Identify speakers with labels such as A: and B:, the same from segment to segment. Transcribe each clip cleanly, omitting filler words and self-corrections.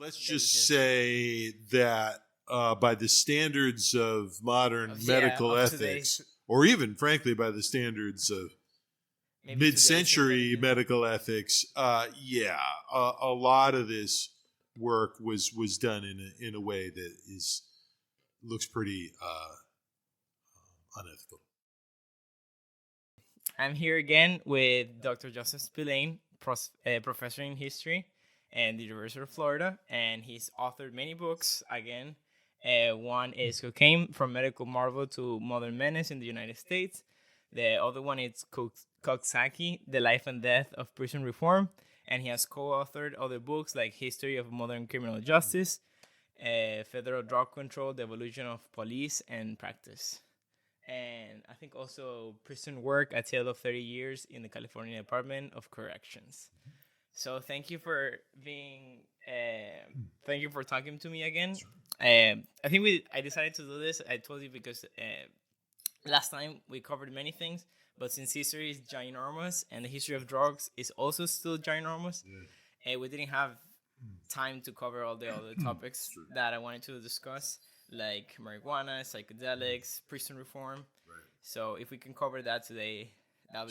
A: let's just say that by the standards of modern medical ethics, or even frankly by the standards of mid-century medical ethics, a lot of this work was done in a way that looks pretty unethical.
B: I'm here again with Dr. Joseph Spillane, professor in history at the University of Florida, and he's authored many books. Again, one is Cocaine: From Medical Marvel to Modern Menace in the United States. The other one is Coxsackie: The Life and Death of Prison Reform, and he has co-authored other books like History of Modern Criminal Justice, Federal Drug Control: The Evolution of Police and Practice. And I think also Prison Work: A Tale of 30 Years in the California Department of Corrections. So thank you for thank you for talking to me again. I think I decided to do this, I told you, because last time we covered many things, but since history is ginormous and the history of drugs is also still ginormous, we didn't have time to cover all the other topics that I wanted to discuss, like marijuana, psychedelics, prison reform. Right. So if we can cover that today, that'll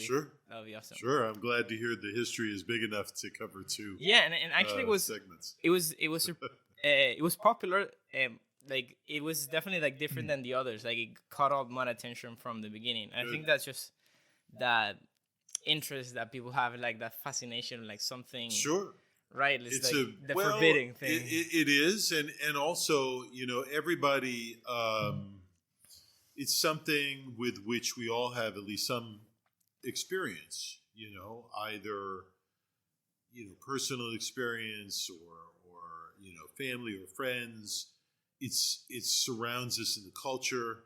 B: be awesome.
A: Sure, I'm glad to hear the history is big enough to cover two.
B: Yeah, and actually
A: segments.
B: It was popular. Like it was definitely like different than the others. Like it caught up more attention from the beginning. I think that's just that interest that people have, like that fascination, like something.
A: Sure.
B: Right, it's like the forbidding thing.
A: It is, and also, everybody. It's something with which we all have at least some experience. Either personal experience or family or friends. It surrounds us in the culture,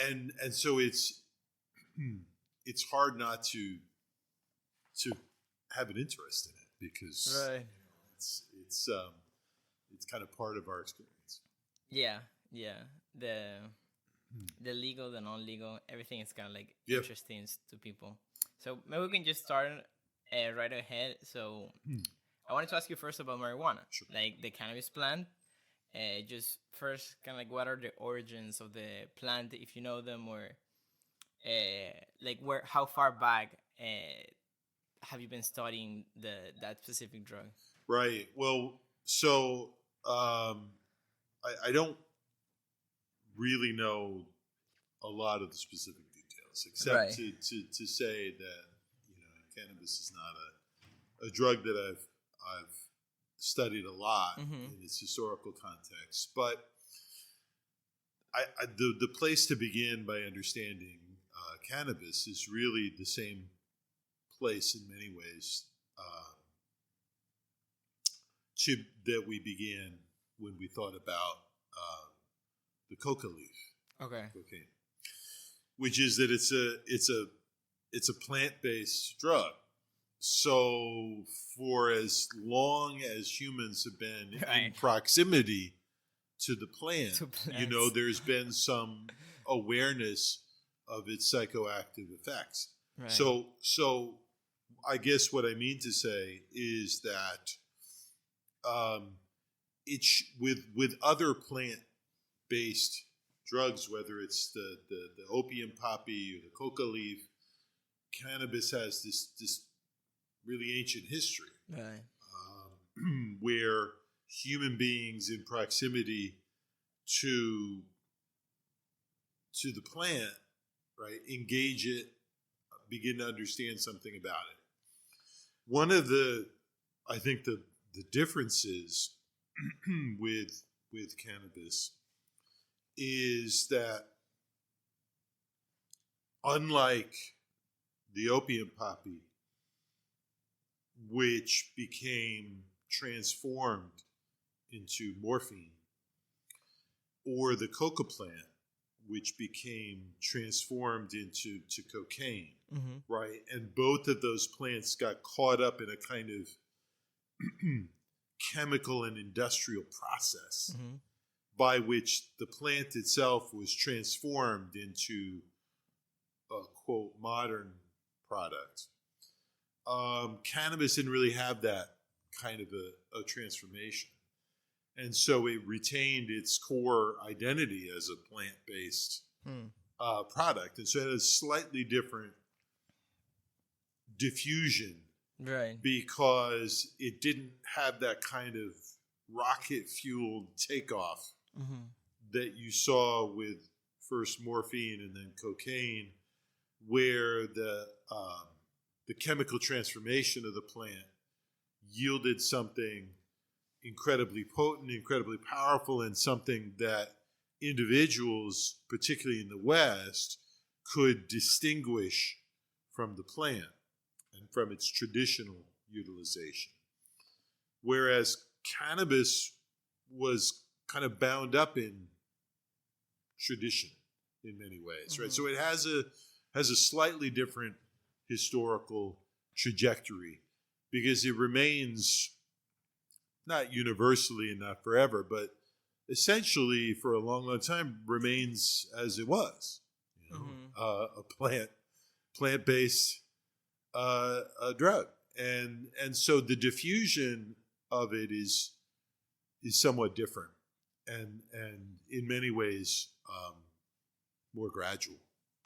A: and so it's hard not to have an interest in it. Because it's kind of part of our experience.
B: Yeah. The legal, the non-legal, everything is kind of like interesting to people. So maybe we can just start right ahead. So I wanted to ask you first about marijuana, like the cannabis plant. Just first, kind of like, what are the origins of the plant, if you know them, or like how far back have you been studying that specific drug?
A: Right. Well, so I don't really know a lot of the specific details, except to say that cannabis is not a drug that I've studied a lot in its historical context. But the place to begin by understanding cannabis is really the same place in many ways that we began when we thought about the coca leaf, cocaine, which is that it's a plant-based drug. So for as long as humans have been in proximity to the plant, there's been some awareness of its psychoactive effects. Right. So I guess what I mean to say is that with other plant-based drugs, whether it's the opium poppy or the coca leaf, cannabis has this really ancient history, where human beings in proximity to the plant, engage it, begin to understand something about it. One of the differences with cannabis is that, unlike the opium poppy, which became transformed into morphine, or the coca plant, which became transformed into cocaine, right? And both of those plants got caught up in a kind of chemical and industrial process by which the plant itself was transformed into a, quote, modern product. Cannabis didn't really have that kind of a transformation. And so it retained its core identity as a plant-based product. And so it has slightly different diffusion,
B: right?
A: Because it didn't have that kind of rocket-fueled takeoff that you saw with first morphine and then cocaine, where the chemical transformation of the plant yielded something incredibly potent, incredibly powerful, and something that individuals, particularly in the West, could distinguish from the plant and from its traditional utilization. Whereas cannabis was kind of bound up in tradition in many ways, right? So it has a slightly different historical trajectory, because it remains, not universally and not forever, but essentially for a long, long time remains as it was, a plant-based drug, and so the diffusion of it is somewhat different, and in many ways more gradual.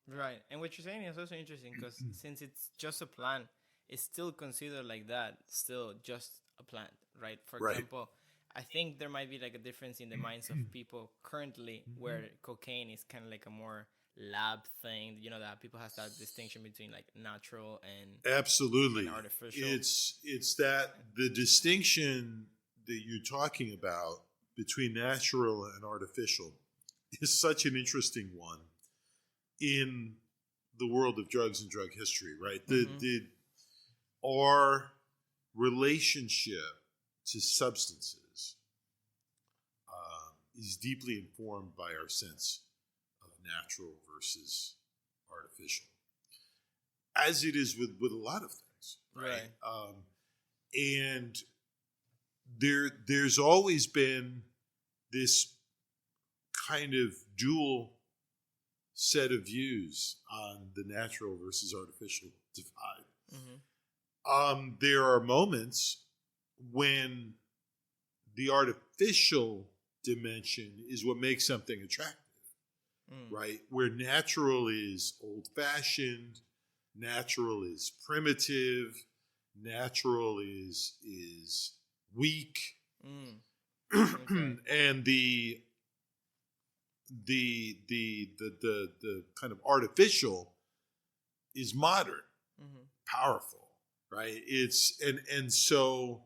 B: Right, and what you're saying is also interesting, because since it's just a plant, it's still considered like that, still just a plant, right? For example, I think there might be like a difference in the minds of people currently, where cocaine is kind of like a more lab thing, that people have that distinction between like natural and
A: absolutely
B: and artificial.
A: It's that the distinction that you're talking about between natural and artificial is such an interesting one in the world of drugs and drug history, right? Our relationship to substances is deeply informed by our sense of natural versus artificial, as it is with a lot of things, right? And there's always been this kind of dual set of views on the natural versus artificial divide. There are moments when the artificial dimension is what makes something attractive, right? Where natural is old-fashioned, natural is primitive, natural is weak, and the kind of artificial is modern, powerful, right? And so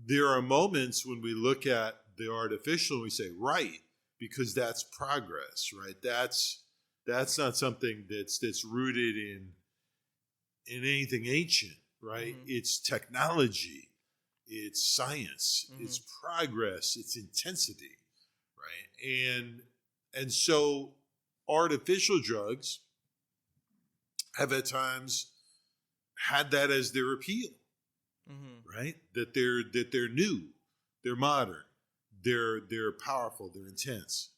A: there are moments when we look at the artificial and we say, right, because that's progress, right? That's not something that's rooted in anything ancient, right? It's technology, it's science, it's progress, it's intensity, right? And so artificial drugs have at times had that as their appeal, right? That they're new, they're modern, they're powerful, they're intense.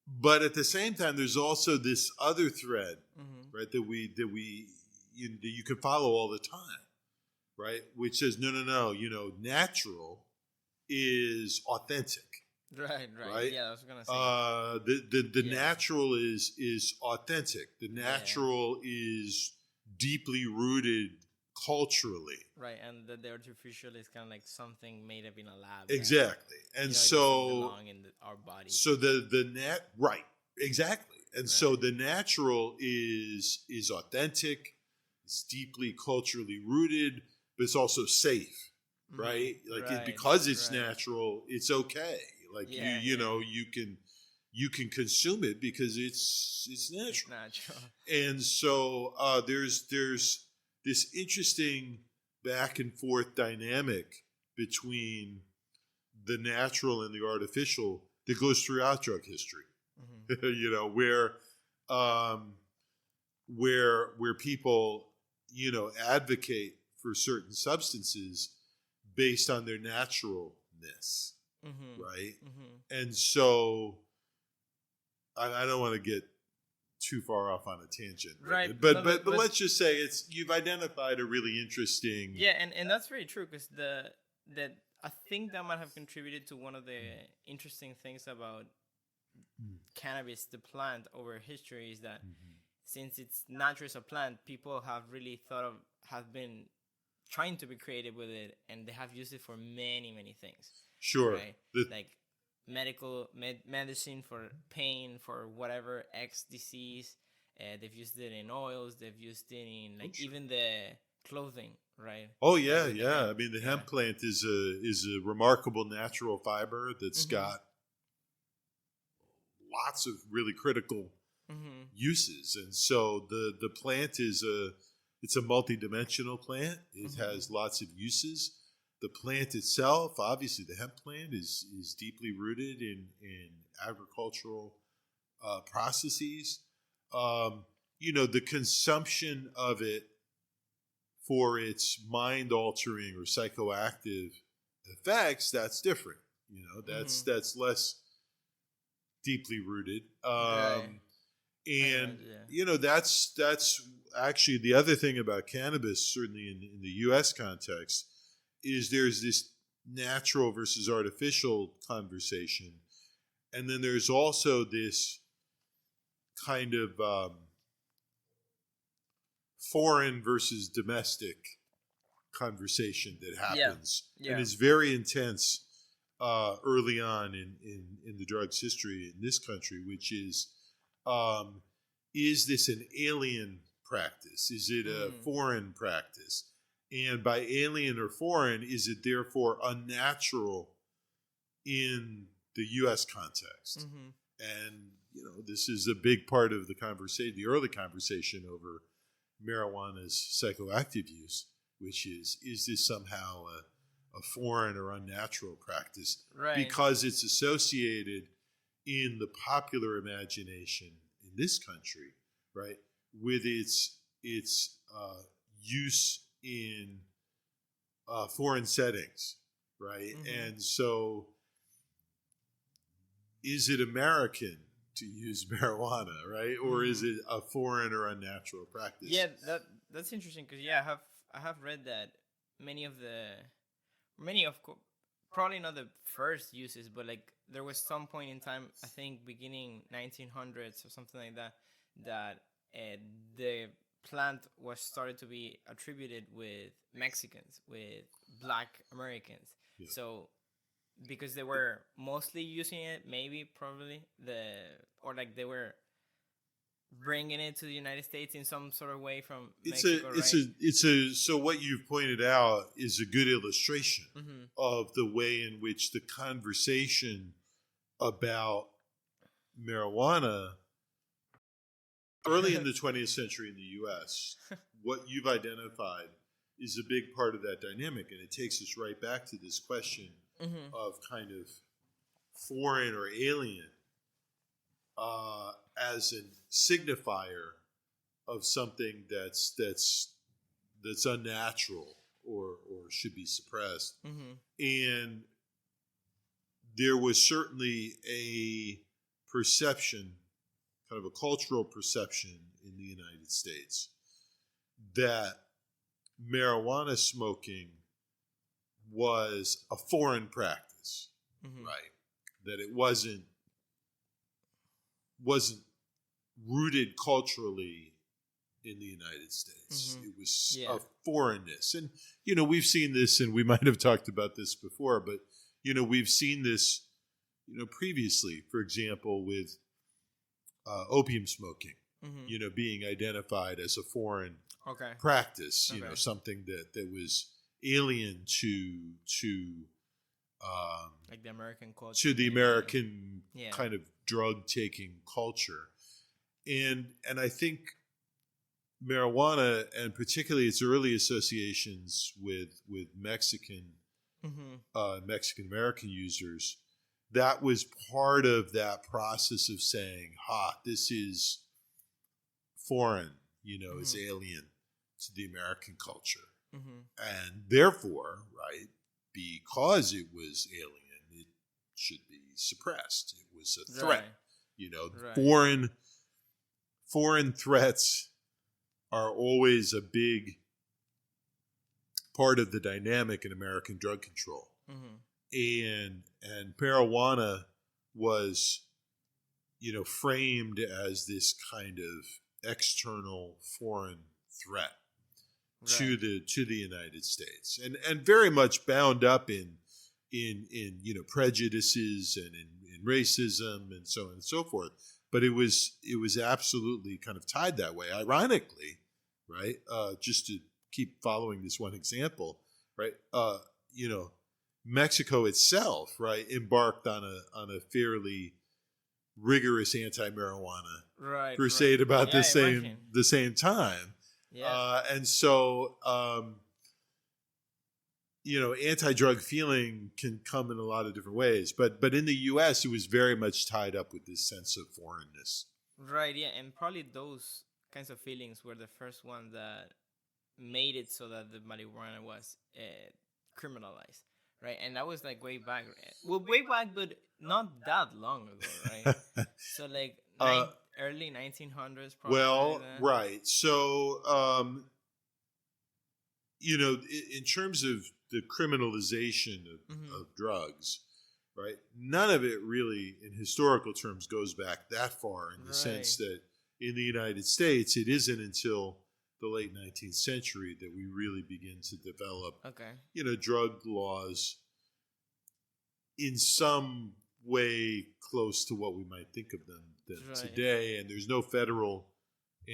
A: But at the same time, there's also this other thread, right? That you can follow all the time, right? Which says no, natural is authentic.
B: Right. Yeah, I was gonna
A: say the natural is authentic. The natural is deeply rooted culturally.
B: Right, and the artificial is kind of like something made up in a lab.
A: Exactly, and
B: it
A: so
B: doesn't belong in our body.
A: So right, exactly, and so the natural is authentic. It's deeply culturally rooted, but it's also safe, right? Like because it's natural, it's okay. Like you can consume it because it's natural.
B: It's natural.
A: And so there's this interesting back and forth dynamic between the natural and the artificial that goes throughout drug history. Where people advocate for certain substances based on their naturalness, right? And so I don't want to get too far off on a tangent,
B: right?
A: But let's just say you've identified a really interesting.
B: Yeah, and that's very true because that I think that might have contributed to one of the interesting things about cannabis, the plant, over history is that since it's not just a plant, people have really have been trying to be creative with it, and they have used it for many things.
A: Sure,
B: right? Like medicine for pain, for whatever X disease. They've used it in oils. They've used it in even the clothing, right?
A: Oh yeah, yeah. I mean, the hemp plant is a remarkable natural fiber that's got lots of really critical uses, and so the plant it's a multidimensional plant. It has lots of uses. The plant itself, obviously, the hemp plant is deeply rooted in agricultural processes. The consumption of it for its mind-altering or psychoactive effects, that's different. That's less deeply rooted. And that's actually the other thing about cannabis, certainly in the U.S. context, is there's this natural versus artificial conversation. And then there's also this kind of foreign versus domestic conversation that happens. And it's very intense early on in the drug's history in this country, which is this an alien practice? Is it a foreign practice? And by alien or foreign, is it therefore unnatural in the U.S. context? And, this is a big part of the conversation, the early conversation over marijuana's psychoactive use, which is this somehow a foreign or unnatural practice?
B: Right.
A: Because it's associated in the popular imagination in this country, right, with its use in foreign settings, right? And so is it American to use marijuana, right? Or is it a foreign or unnatural practice?
B: Yeah, that's interesting because I have read that many of probably not the first uses, but like there was some point in time, I think beginning 1900s or something like that, that the plant was started to be attributed with Mexicans, with Black Americans. Yeah. So because they were mostly using it, probably they were bringing it to the United States in some sort of way from Mexico,
A: so what you've pointed out is a good illustration of the way in which the conversation about marijuana early in the 20th century in the U.S., what you've identified is a big part of that dynamic, and it takes us right back to this question of kind of foreign or alien as a signifier of something that's unnatural or should be suppressed. And there was certainly a perception, kind of a cultural perception in the United States, that marijuana smoking was a foreign practice, right? That it wasn't rooted culturally in the United States. It was a foreignness. And, we've seen this, and we might have talked about this before, but, we've seen this, previously, for example, with opium smoking, being identified as a foreign practice, something that was alien to
B: like the American culture,
A: to the American kind of drug taking culture, and I think marijuana, and particularly its early associations with Mexican Mexican American users, that was part of that process of saying, this is foreign, is alien to the American culture. And therefore, right, because it was alien, it should be suppressed. It was a threat. Foreign foreign threats are always a big part of the dynamic in American drug control. And marijuana was, framed as this kind of external foreign threat to the United States, and very much bound up in prejudices and in racism and so on and so forth. But it was absolutely kind of tied that way. Ironically, right? Just to keep following this one example, right? Mexico itself, right, embarked on a fairly rigorous anti-marijuana crusade about the same time. Yeah. And so, anti-drug feeling can come in a lot of different ways. But in the U.S., it was very much tied up with this sense of foreignness.
B: Right, yeah. And probably those kinds of feelings were the first ones that made it so that the marijuana was criminalized. Right, and that was like way back. Well, way back, but not that long ago, right? So like early 1900s. Probably.
A: Well, right. So, in terms of the criminalization of drugs, right? None of it really, in historical terms, goes back that far. In the sense that in the United States, it isn't until the late 19th century that we really begin to develop, drug laws in some way close to what we might think of them today. And there's no federal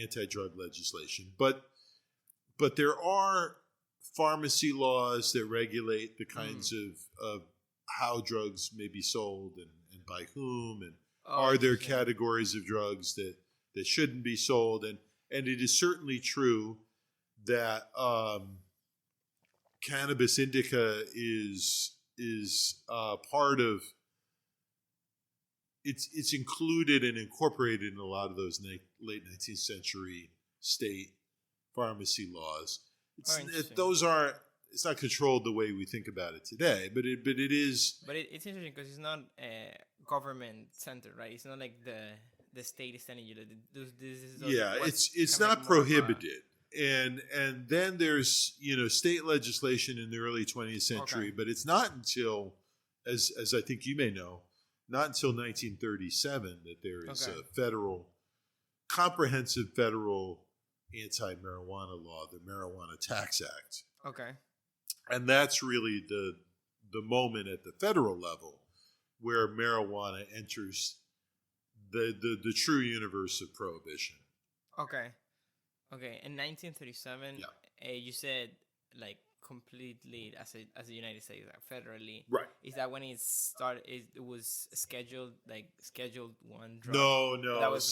A: anti-drug legislation, but there are pharmacy laws that regulate the kinds of how drugs may be sold and by whom, and are there categories of drugs that shouldn't be sold, and it is certainly true that cannabis indica is part of it's included and incorporated in a lot of those late 19th century state pharmacy laws. It's not controlled the way we think about it today, but it is.
B: But it's interesting because it's not government centered, right? It's not like the state is telling you that
A: it's not prohibited. And then there's state legislation in the early 20th century, but it's not until, as I think you may know, not until 1937 that there is a comprehensive federal anti-marijuana law, the Marijuana Tax Act.
B: Okay.
A: And that's really the moment at the federal level where marijuana enters the true universe of prohibition.
B: Okay. In 1937, you said like completely as a United States, like federally.
A: Right.
B: Is that when it started? It was scheduled 1 drug?
A: No.
B: That was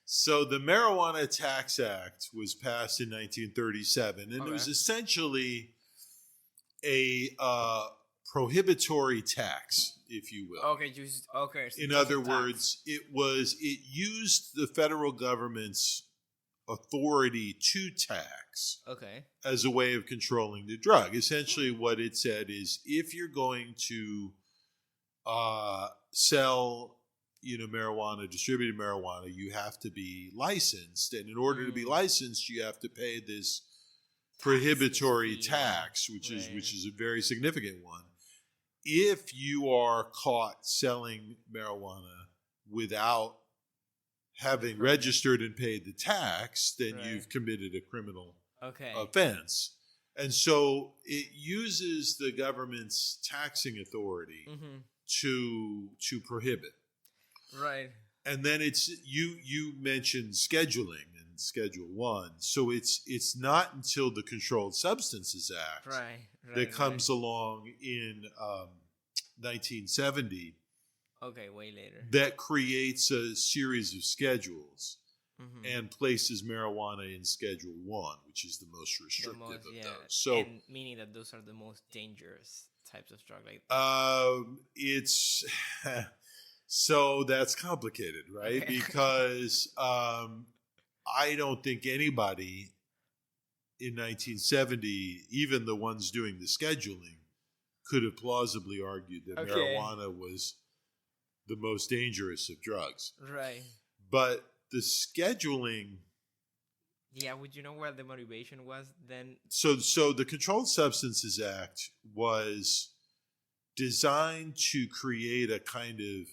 A: So the Marijuana Tax Act was passed in 1937, and it was essentially a prohibitory tax, if you will.
B: So
A: in other words, it used the federal government's authority to tax as a way of controlling the drug. Essentially, what it said is, if you're going to sell marijuana, distributed marijuana, you have to be licensed. And in order to be licensed, you have to pay this prohibitory tax, which is a very significant one. If you are caught selling marijuana without having registered and paid the tax, then you've committed a criminal offense. And so it uses the government's taxing authority to prohibit.
B: Right.
A: And then it's you mentioned scheduling in Schedule 1. So it's not until the Controlled Substances Act that comes along in 1970.
B: Okay, way later.
A: That creates a series of schedules and places marijuana in Schedule 1, which is the most restrictive of those. So,
B: and meaning that those are the most dangerous types of drug.
A: It's so that's complicated, right? Okay. Because I don't think anybody in 1970, even the ones doing the scheduling, could have plausibly argued that marijuana was the most dangerous of drugs.
B: Right.
A: But the scheduling.
B: Yeah, would you know what the motivation was then?
A: So the Controlled Substances Act was designed to create a kind of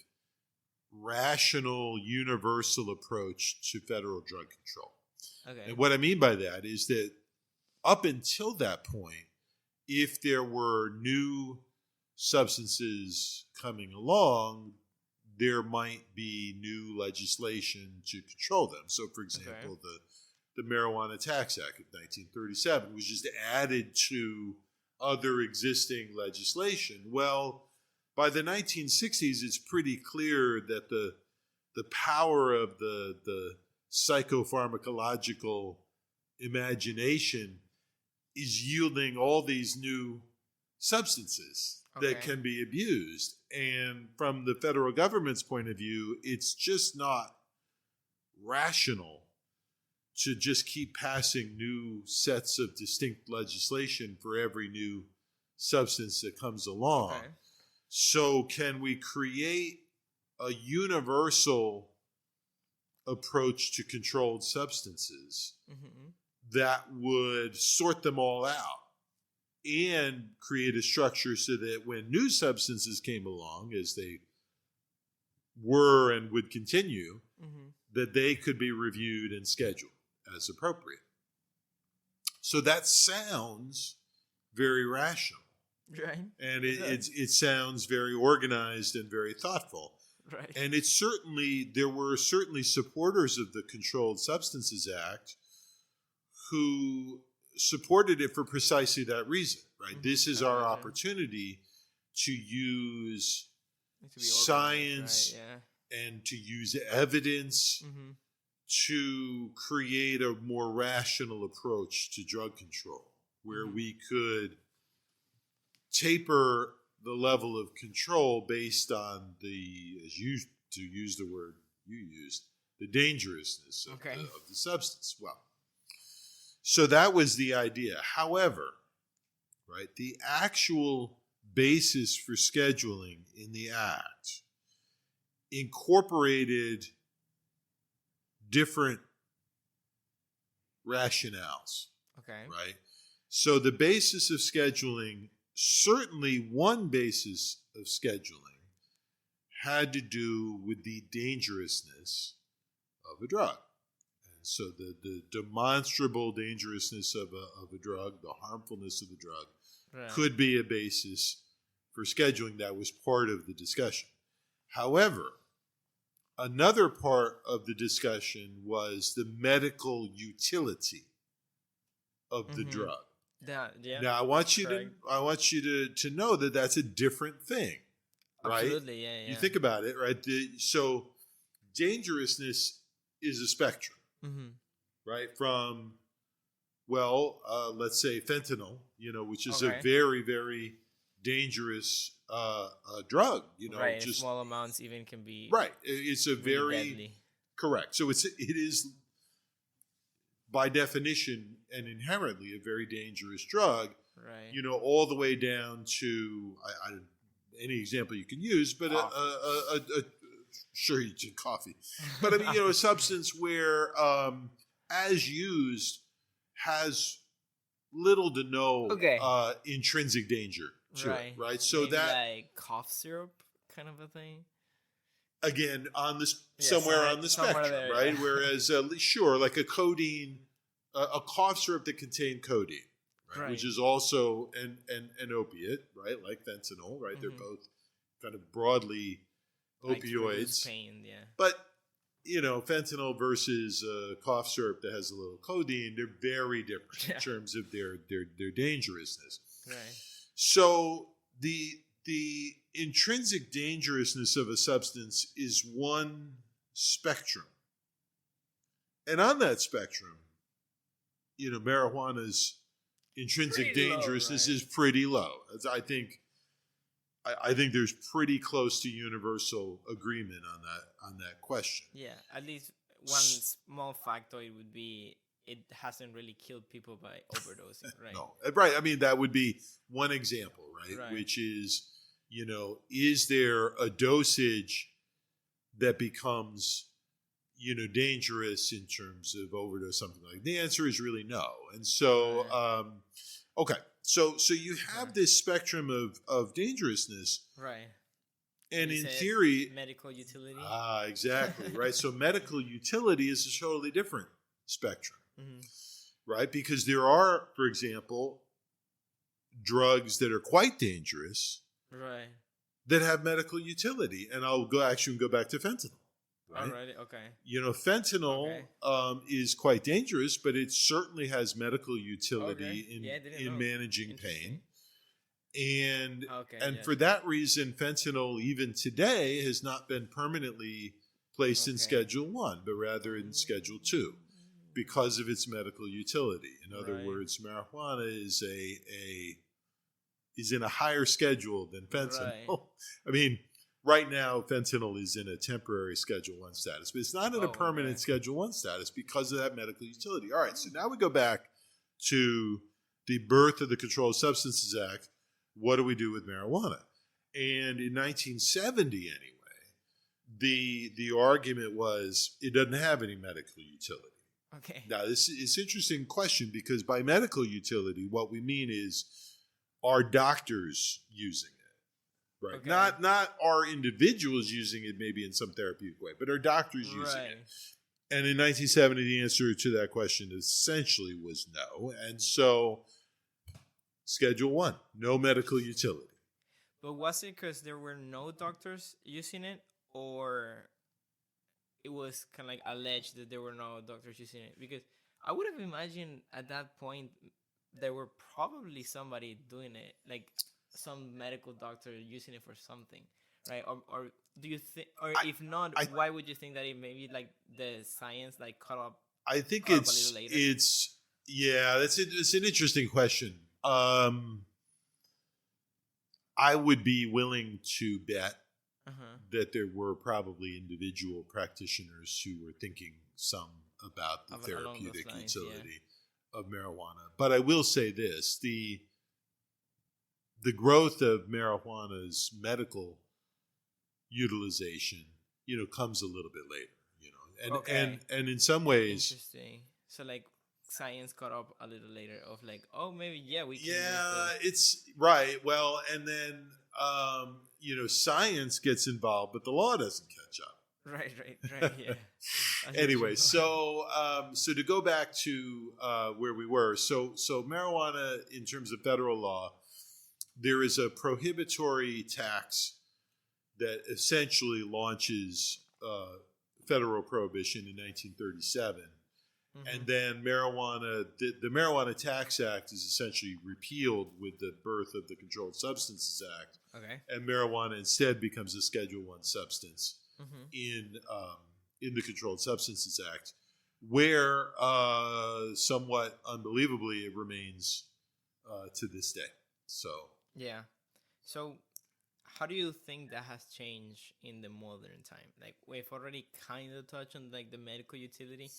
A: rational, universal approach to federal drug control.
B: Okay.
A: And what I mean by that is that up until that point, if there were new substances coming along, there might be new legislation to control them. So, for example, the Marijuana Tax Act of 1937 was just added to other existing legislation. Well, by the 1960s, it's pretty clear that the power of the psychopharmacological imagination is yielding all these new substances that can be abused. And from the federal government's point of view, it's just not rational to just keep passing new sets of distinct legislation for every new substance that comes along. Okay. So can we create a universal approach to controlled substances that would sort them all out and create a structure so that when new substances came along, as they were and would continue, that they could be reviewed and scheduled as appropriate. So that sounds very rational.
B: Right.
A: And it sounds very organized and very thoughtful.
B: Right.
A: And there were certainly supporters of the Controlled Substances Act who supported it for precisely that reason, right? This is our opportunity to use science and to use evidence to create a more rational approach to drug control, where we could taper the level of control based on to use the word you used, the dangerousness of the substance. Well, so that was the idea. However, right, the actual basis for scheduling in the Act incorporated different rationales. Okay. Right? So the basis of scheduling, certainly one basis of scheduling, had to do with the dangerousness of a drug. And so the demonstrable dangerousness of a drug, the harmfulness of the drug, could be a basis for scheduling. That was part of the discussion. However, another part of the discussion was the medical utility of the drug. Now, I want you to know that that's a different thing, right?
B: Absolutely, yeah.
A: You think about it, right? So dangerousness is a spectrum, right? From, let's say fentanyl, which is a very, very dangerous drug.
B: Right, just small amounts even can be
A: It's a
B: really deadly.
A: Correct. So it is by definition and inherently a very dangerous drug. Right. All the way down to any example you can use, but sure, you drink coffee, but I mean, a substance where, as used, has little to no intrinsic danger to it, right? So maybe that
B: like cough syrup kind of a thing.
A: Again, on this somewhere on the spectrum, there, right? Whereas, like a codeine, a cough syrup that contained codeine, right? Which is also an opiate, right? Like fentanyl, right? They're both kind of broadly opioids.
B: Pain,
A: But fentanyl versus cough syrup that has a little codeine, they're very different in terms of their dangerousness. Right. So the intrinsic dangerousness of a substance is one spectrum. And on that spectrum, marijuana's intrinsic dangerousness is pretty low. I think there's pretty close to universal agreement on that question.
B: Yeah, at least one small factoid would be it hasn't really killed people by overdosing, right?
A: No, right. I mean, that would be one example, right? Which is, is there a dosage that becomes, dangerous in terms of overdose, something like that? The answer is really no. And so, okay. So you have this spectrum of dangerousness.
B: Right.
A: And
B: you
A: in theory,
B: medical utility.
A: Exactly, right? So medical utility is a totally different spectrum, right? Because there are, for example, drugs that are quite dangerous,
B: right,
A: that have medical utility. And I'll go back to fentanyl. Right?
B: Alrighty, okay.
A: Fentanyl is quite dangerous, but it certainly has medical utility in managing pain. And for that reason, fentanyl, even today, has not been permanently placed in Schedule 1, but rather in Schedule 2 because of its medical utility. In other words, marijuana is in a higher schedule than fentanyl. Right. I mean, right now, fentanyl is in a temporary Schedule 1 status, but it's not in a permanent Schedule 1 status because of that medical utility. All right, so now we go back to the birth of the Controlled Substances Act. What do we do with marijuana? And in 1970, anyway, the argument was it doesn't have any medical utility.
B: Okay.
A: Now, this is an interesting question because by medical utility, what we mean is, are doctors using it? Right. Okay. Not are individuals using it maybe in some therapeutic way, but are doctors using it? And in 1970, the answer to that question essentially was no. And so Schedule 1, no medical utility.
B: But was it because there were no doctors using it, or it was kind of like alleged that there were no doctors using it? Because I would have imagined at that point there were probably somebody doing it, like some medical doctor using it for something, right? Or do you think, or if not, why would you think that it maybe like the science like caught up?
A: I think it's an interesting question. I would be willing to bet that there were probably individual practitioners who were thinking some about the therapeutic utility of marijuana. But I will say this, the growth of marijuana's medical utilization, comes a little bit later, and in some ways,
B: interesting. So like science caught up a little later of like, oh, maybe we can.
A: Yeah, it's right. Well, and then science gets involved, but the law doesn't catch up.
B: Right. Yeah.
A: Anyway, so to go back to where we were, so marijuana in terms of federal law, there is a prohibitory tax that essentially launches federal prohibition in 1937. And then the Marijuana Tax Act is essentially repealed with the birth of the Controlled Substances Act.
B: Okay.
A: And marijuana instead becomes a Schedule 1 substance in the Controlled Substances Act, where somewhat unbelievably it remains to this day. So
B: yeah. So how do you think that has changed in the modern time? Like we've already kind of touched on like the medical utility.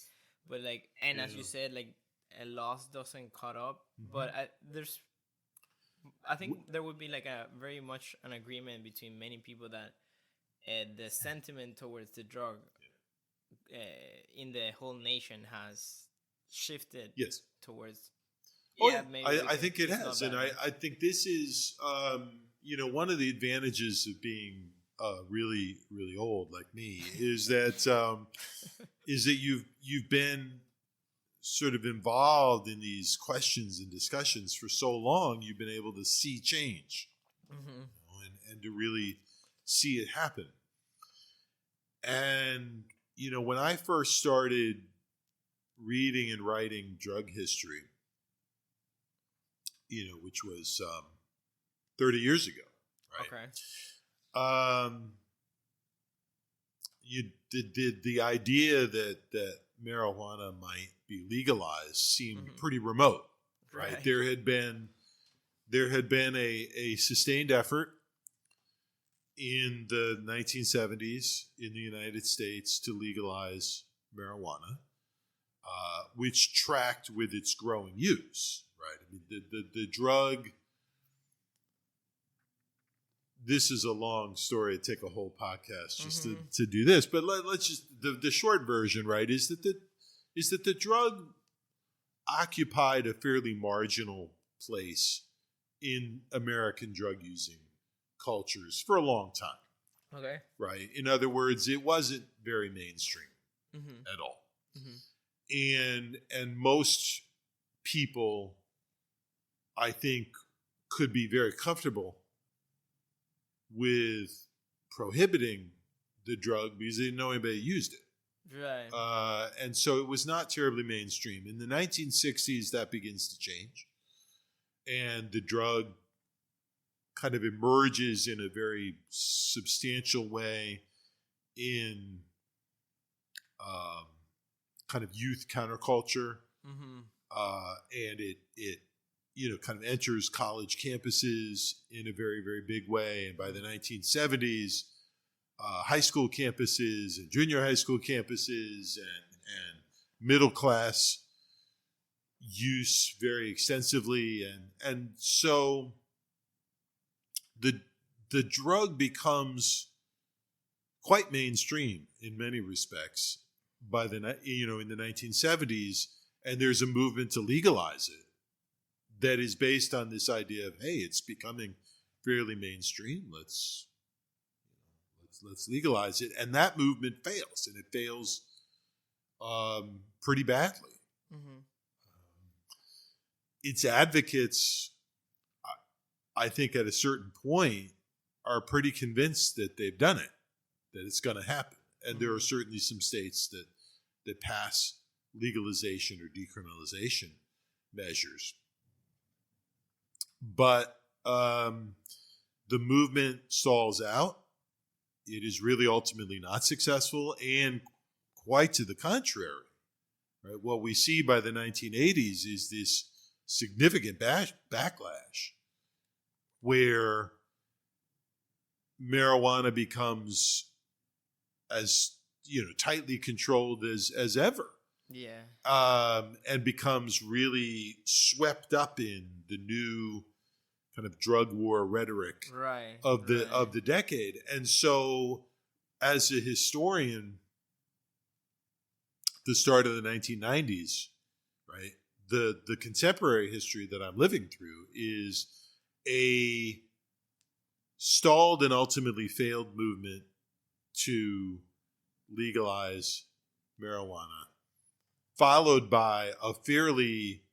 B: But like, and as you said, like a loss doesn't cut up. But I think there would be like a very much an agreement between many people that the sentiment towards the drug in the whole nation has shifted.
A: Yes.
B: Towards.
A: Maybe I think it has, and I think this is one of the advantages of being really, really old like me is that you've been sort of involved in these questions and discussions for so long. You've been able to see change, and to really see it happen. And when I first started reading and writing drug history, which was 30 years ago, right?
B: Okay.
A: The idea that marijuana might be legalized seemed pretty remote, right? There had been a sustained effort in the 1970s in the United States to legalize marijuana, which tracked with its growing use, right? I mean, the drug. this is a long story. It'd take a whole podcast just to do this. But let's just the short version, right? Is that the drug occupied a fairly marginal place in American drug using cultures for a long time.
B: Okay.
A: Right. In other words, it wasn't very mainstream at all. And most people, I think, could be very comfortable with prohibiting the drug because they didn't know anybody used it.
B: Right.
A: And so it was not terribly mainstream. In the 1960s, that begins to change. And the drug kind of emerges in a very substantial way in kind of youth counterculture. And it kind of enters college campuses in a very, very big way. And by the 1970s, high school campuses and junior high school campuses and middle class use very extensively. And so the drug becomes quite mainstream in many respects by in the 1970s, and there's a movement to legalize it that is based on this idea of, hey, it's becoming fairly mainstream. Let's legalize it, and that movement fails, and it fails pretty badly. Its advocates, I think, at a certain point, are pretty convinced that they've done it, that it's going to happen, and there are certainly some states that pass legalization or decriminalization measures. But the movement stalls out. It is really ultimately not successful, and quite to the contrary. Right? What we see by the 1980s is this significant backlash where marijuana becomes as tightly controlled as ever.
B: Yeah.
A: And becomes really swept up in the new kind of drug war rhetoric of the decade. And so, as a historian, the start of the 1990s, right, the contemporary history that I'm living through is a stalled and ultimately failed movement to legalize marijuana, followed by a fairly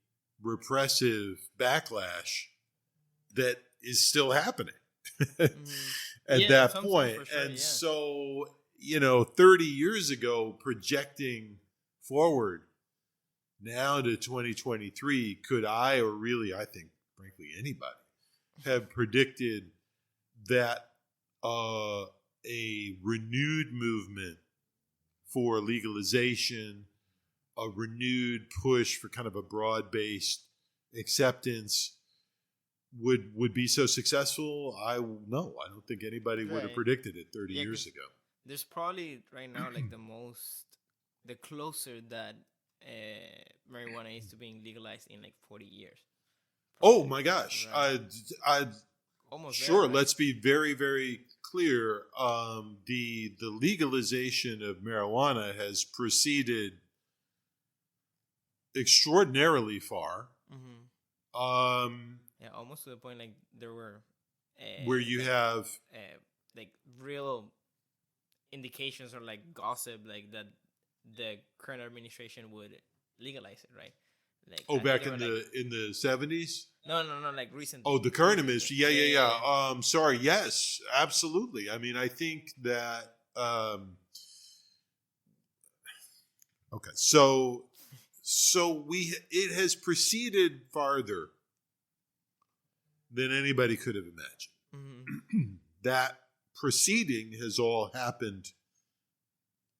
A: repressive backlash that is still happening at that point. Sure, and so, 30 years ago, projecting forward now to 2023, could I, or really, I think, frankly, anybody, have predicted that a renewed movement for legalization, a renewed push for kind of a broad-based acceptance would be so successful? No, I don't think anybody would have predicted it 30 years ago.
B: There's probably right now like the closer that marijuana is to being legalized in like 40 years. Probably.
A: Oh my gosh.
B: Right.
A: Almost sure. There, right? Let's be very, very clear. The legalization of marijuana has proceeded extraordinarily far.
B: Yeah, almost to the point like there were
A: where you have
B: like real indications or like gossip like that the current administration would legalize it, right? Like
A: back in the 70s?
B: No, like recently.
A: Oh, the current administration. Yeah. Sorry. Yes, absolutely. I mean, I think that. Okay, so it has proceeded farther than anybody could have imagined. That proceeding has all happened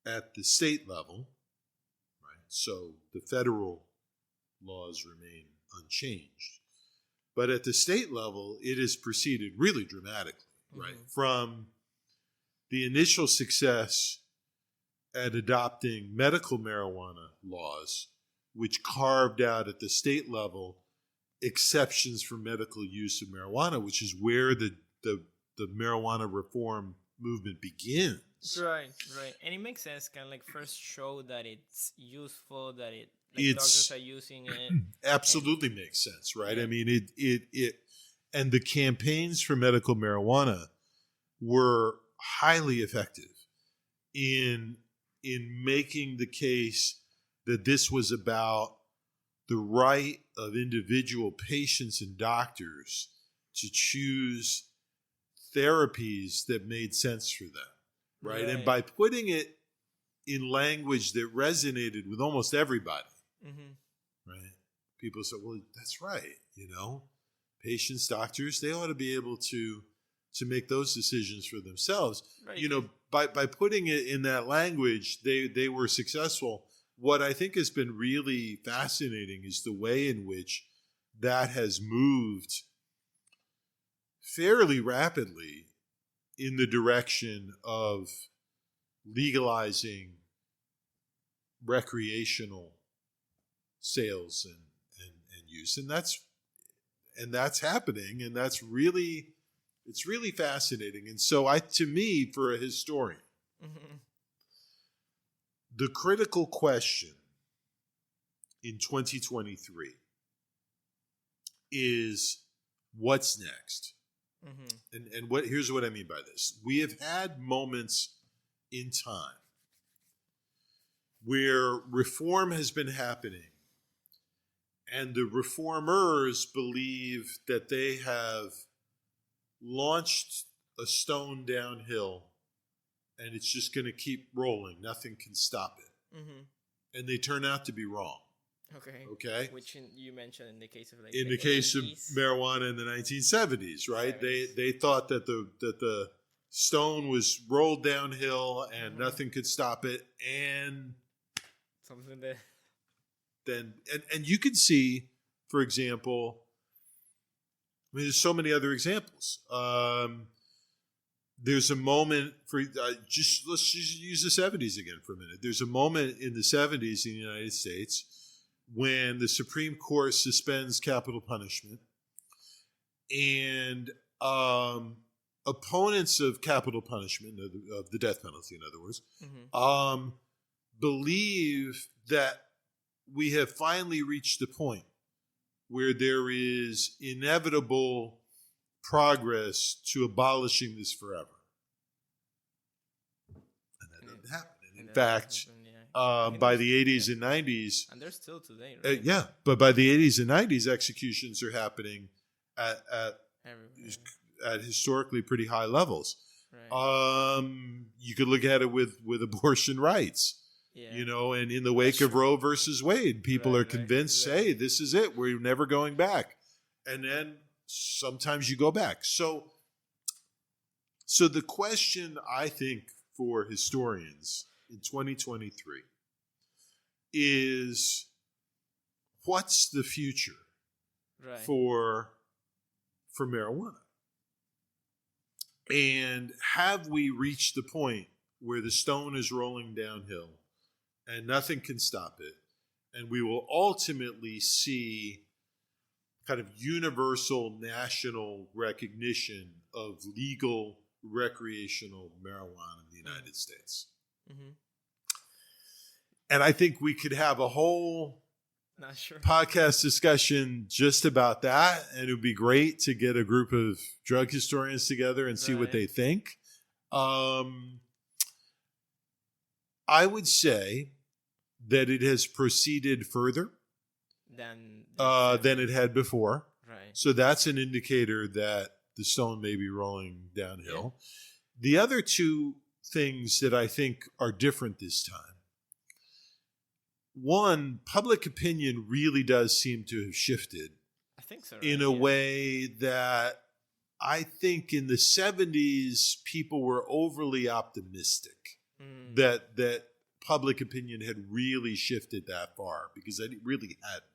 A: at the state level, right? So the federal laws remain unchanged. But at the state level, it has proceeded really dramatically, right? From the initial success at adopting medical marijuana laws, which carved out at the state level exceptions for medical use of marijuana, which is where the the marijuana reform movement begins.
B: Right. And it makes sense. Kind of like first show that it's useful, that doctors are using it.
A: Absolutely makes sense, right? Yeah. I mean, it and the campaigns for medical marijuana were highly effective in making the case that this was about the right of individual patients and doctors to choose therapies that made sense for them, right? And by putting it in language that resonated with almost everybody, right? People said, well, that's right, patients, doctors, they ought to be able to make those decisions for themselves. Right. By putting it in that language, they were successful. What I think has been really fascinating is the way in which that has moved fairly rapidly in the direction of legalizing recreational sales and use. And that's happening, and it's really fascinating. And so to me, for a historian, the critical question in 2023 is what's next? And here's what I mean by this. We have had moments in time where reform has been happening, and the reformers believe that they have launched a stone downhill and it's just going to keep rolling. Nothing can stop it. And they turn out to be wrong. Okay.
B: Which you mentioned in the case of
A: in the case 80s. Of marijuana in the 1970s, right? 70s. They thought that the stone was rolled downhill and nothing could stop it, and
B: something that
A: then and you can see, for example, I mean, there's so many other examples. There's a moment for let's just use the 70s again for a minute. There's a moment in the 70s in the United States when the Supreme Court suspends capital punishment, and opponents of capital punishment, of the death penalty, in other words, believe that we have finally reached the point where there is inevitable progress to abolishing this forever. And that didn't happen. In fact, by the 80s and 90s...
B: And they're still today, right?
A: Yeah, but by the 80s and 90s, executions are happening at historically pretty high levels. Right. You could look at it with abortion rights. Yeah. And in the wake of Roe versus Wade, people are convinced, hey, this is it. We're never going back. And then sometimes you go back. So the question, I think, for historians in 2023 is, what's the future for marijuana? And have we reached the point where the stone is rolling downhill and nothing can stop it, and we will ultimately see kind of universal national recognition of legal recreational marijuana in the United States? And I think we could have a whole podcast discussion just about that, and it would be great to get a group of drug historians together and see what they think. I would say that it has proceeded further than it had before. Right. So that's an indicator that the stone may be rolling downhill. Yeah. The other two things that I think are different this time. One, public opinion really does seem to have shifted.
B: I think so.
A: In a way that I think in the 70s people were overly optimistic that public opinion had really shifted that far, because it really hadn't.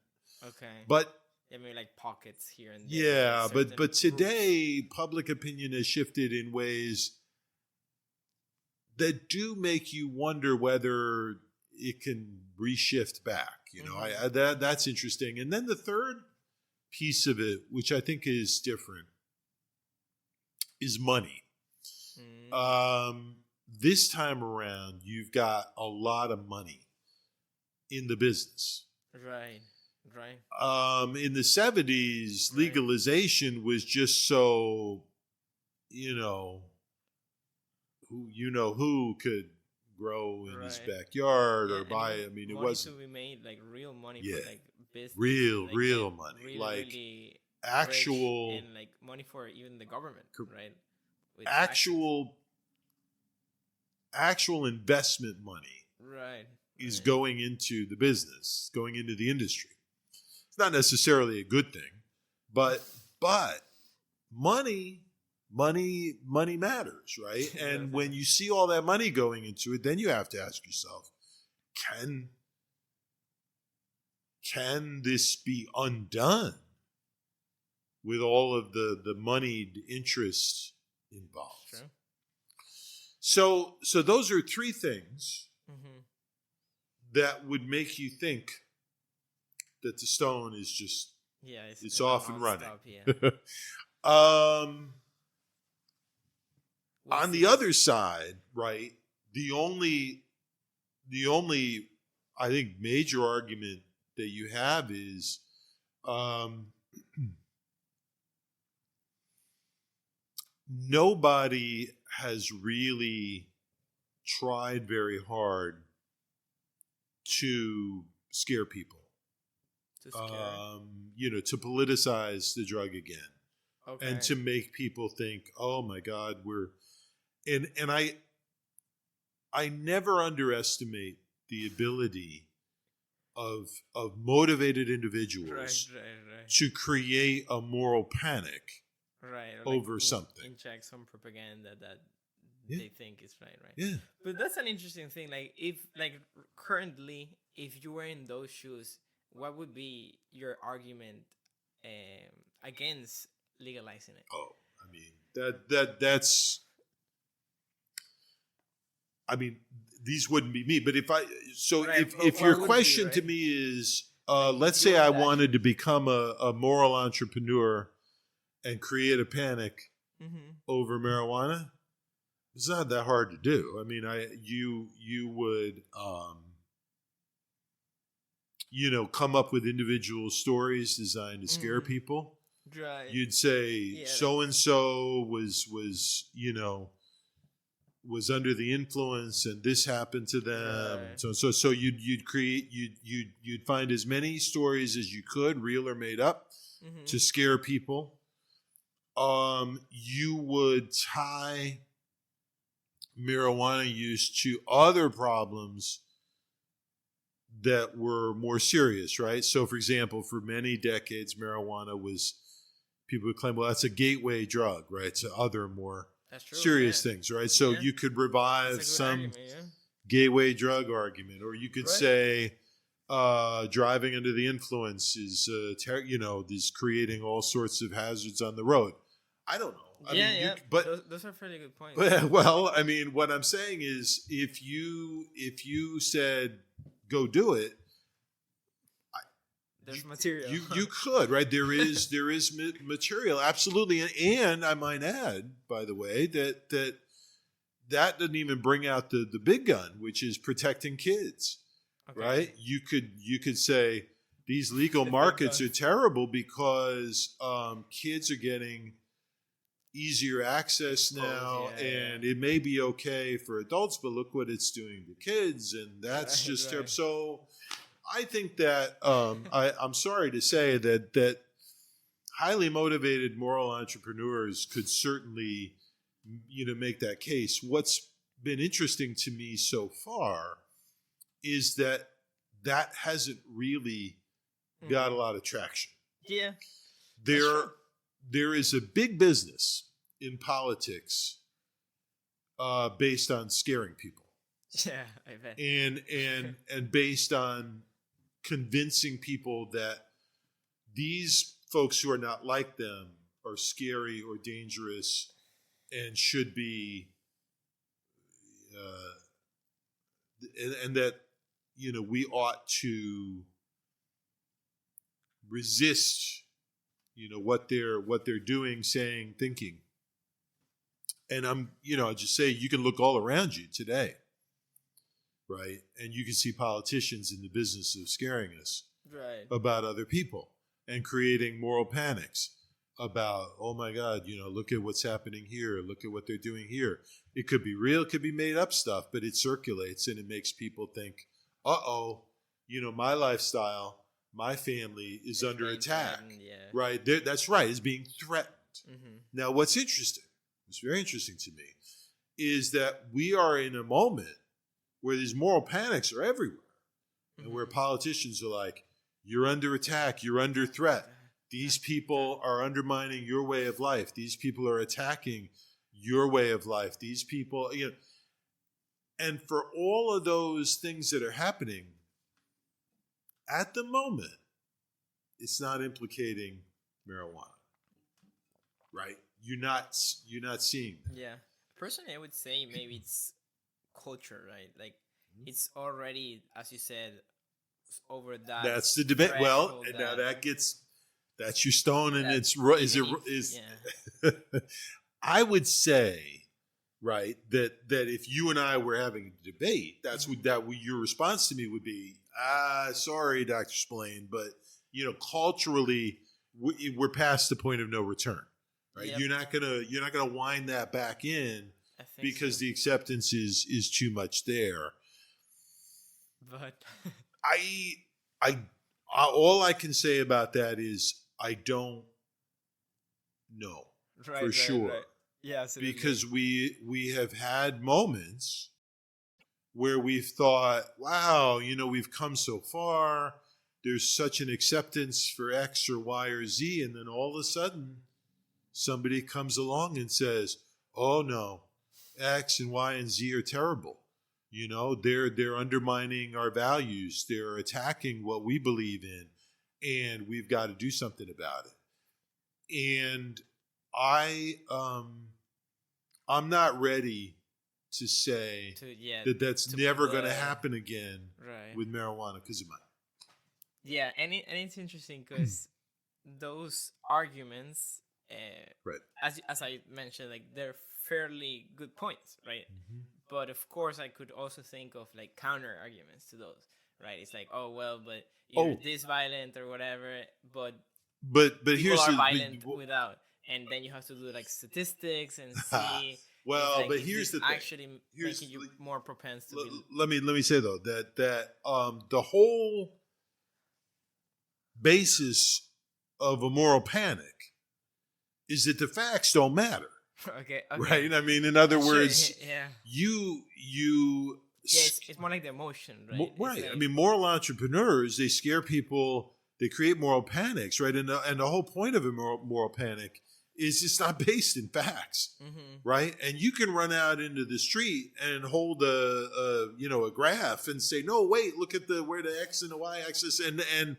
B: Okay.
A: But
B: I mean, like pockets here and there.
A: Yeah, but today public opinion has shifted in ways that do make you wonder whether it can reshift back. That's interesting. And then the third piece of it, which I think is different, is money. This time around, you've got a lot of money in the business.
B: Right.
A: In the 70s, legalization was just so, who could grow in his backyard or buy. I mean, it wasn't.
B: Money to be made, like real money for like business.
A: Real money,
B: really,
A: like
B: really
A: actual,
B: and like money for even the government, right? With
A: actual investment money, is going into the business, going into the industry. It's not necessarily a good thing, but money matters, right? And when you see all that money going into it, then you have to ask yourself, can this be undone with all of the moneyed interest involved?
B: True.
A: So those are three things that would make you think that the stone is just it's off and running. On the other side, right, the only I think major argument that you have is nobody has really tried very hard to scare people. To politicize the drug again. Okay. And to make people think, oh my God, and I never underestimate the ability of motivated individuals to create a moral panic over something.
B: Inject some propaganda that they think is right.
A: Yeah.
B: But that's an interesting thing. Like currently, if you were in those shoes, what would be your argument against legalizing it?
A: Oh, I mean that's. I mean, these wouldn't be me. But if your question to me is, let's say I wanted to become a moral entrepreneur and create a panic over marijuana, it's not that hard to do. I mean, you would come up with individual stories designed to scare people.
B: Right.
A: You'd say so and so was under the influence and this happened to them. Right. So you'd find as many stories as you could, real or made up, to scare people. You would tie marijuana use to other problems that were more serious, right? So, for example, for many decades, marijuana was, people would claim, well, that's a gateway drug, right, to other more serious things, right? So you could revive some gateway drug argument, or you could say driving under the influence is, is creating all sorts of hazards on the road. I don't know. I mean,
B: but those are fairly good points.
A: Well, I mean, what I'm saying is, if you said go do it,
B: there's material.
A: You could, right? There is material, absolutely, and I might add, by the way, that doesn't even bring out the big gun, which is protecting kids, right? You could say these legal markets are terrible because kids are getting easier access now, and it may be okay for adults, but look what it's doing to kids, and that's just terrible. So I think that I'm sorry to say that highly motivated moral entrepreneurs could certainly make that case. What's been interesting to me so far is that hasn't really got a lot of traction.
B: Yeah.
A: There is a big business in politics based on scaring people.
B: Yeah, I bet.
A: And based on convincing people that these folks who are not like them are scary or dangerous and should be, and that we ought to resist what they're doing, saying, thinking. And I just say you can look all around you today, right? And you can see politicians in the business of scaring us about other people and creating moral panics about, oh my God, look at what's happening here. Look at what they're doing here. It could be real, it could be made up stuff, but it circulates and it makes people think, uh-oh, my lifestyle, my family is under attack, right? That's right. It's being threatened. Mm-hmm. Now, what's interesting, it's very interesting to me, is that we are in a moment where these moral panics are everywhere, and where politicians are like, you're under attack, you're under threat. These people are undermining your way of life. These people are attacking your way of life. These people, and for all of those things that are happening, at the moment, it's not implicating marijuana, right? You're not seeing that.
B: Yeah. Personally, I would say maybe it's culture, right? Like, it's already, as you said, over that.
A: That's the debate. Well, and now that's your stone, and I would say, right, that if you and I were having a debate, your response to me would be, sorry, Dr. Spillane, but culturally, we're past the point of no return, right? Yep. You're not gonna wind that back in because the acceptance is too much there.
B: But
A: all I can say about that is I don't know for sure. Right.
B: Yeah, absolutely.
A: Because we have had moments where we've thought, wow, we've come so far. There's such an acceptance for X or Y or Z, and then all of a sudden, somebody comes along and says, "Oh no, X and Y and Z are terrible. They're undermining our values. They're attacking what we believe in, and we've got to do something about it." And I'm not ready to say that's never going to happen again with marijuana because of mine.
B: Yeah, and it's interesting because those arguments, as I mentioned, like they're fairly good points, right? Mm-hmm. But of course, I could also think of like counter arguments to those, right? It's like, oh well, but you're this violent or whatever, but
A: here's
B: are violent without, and then you have to do like statistics and see.
A: Well,
B: like,
A: but here's the thing.
B: Actually, making you more propense to be.
A: Let me say though that the whole basis of a moral panic is that the facts don't matter.
B: Okay.
A: Right. I mean, in other words, you.
B: Yeah, it's more like the emotion, right?
A: Right.
B: Like,
A: I mean, moral entrepreneurs, they scare people. They create moral panics, right? And the whole point of a moral panic is it's not based in facts, right? And you can run out into the street and hold a graph and say, no, wait, look at where the X and the Y axis, and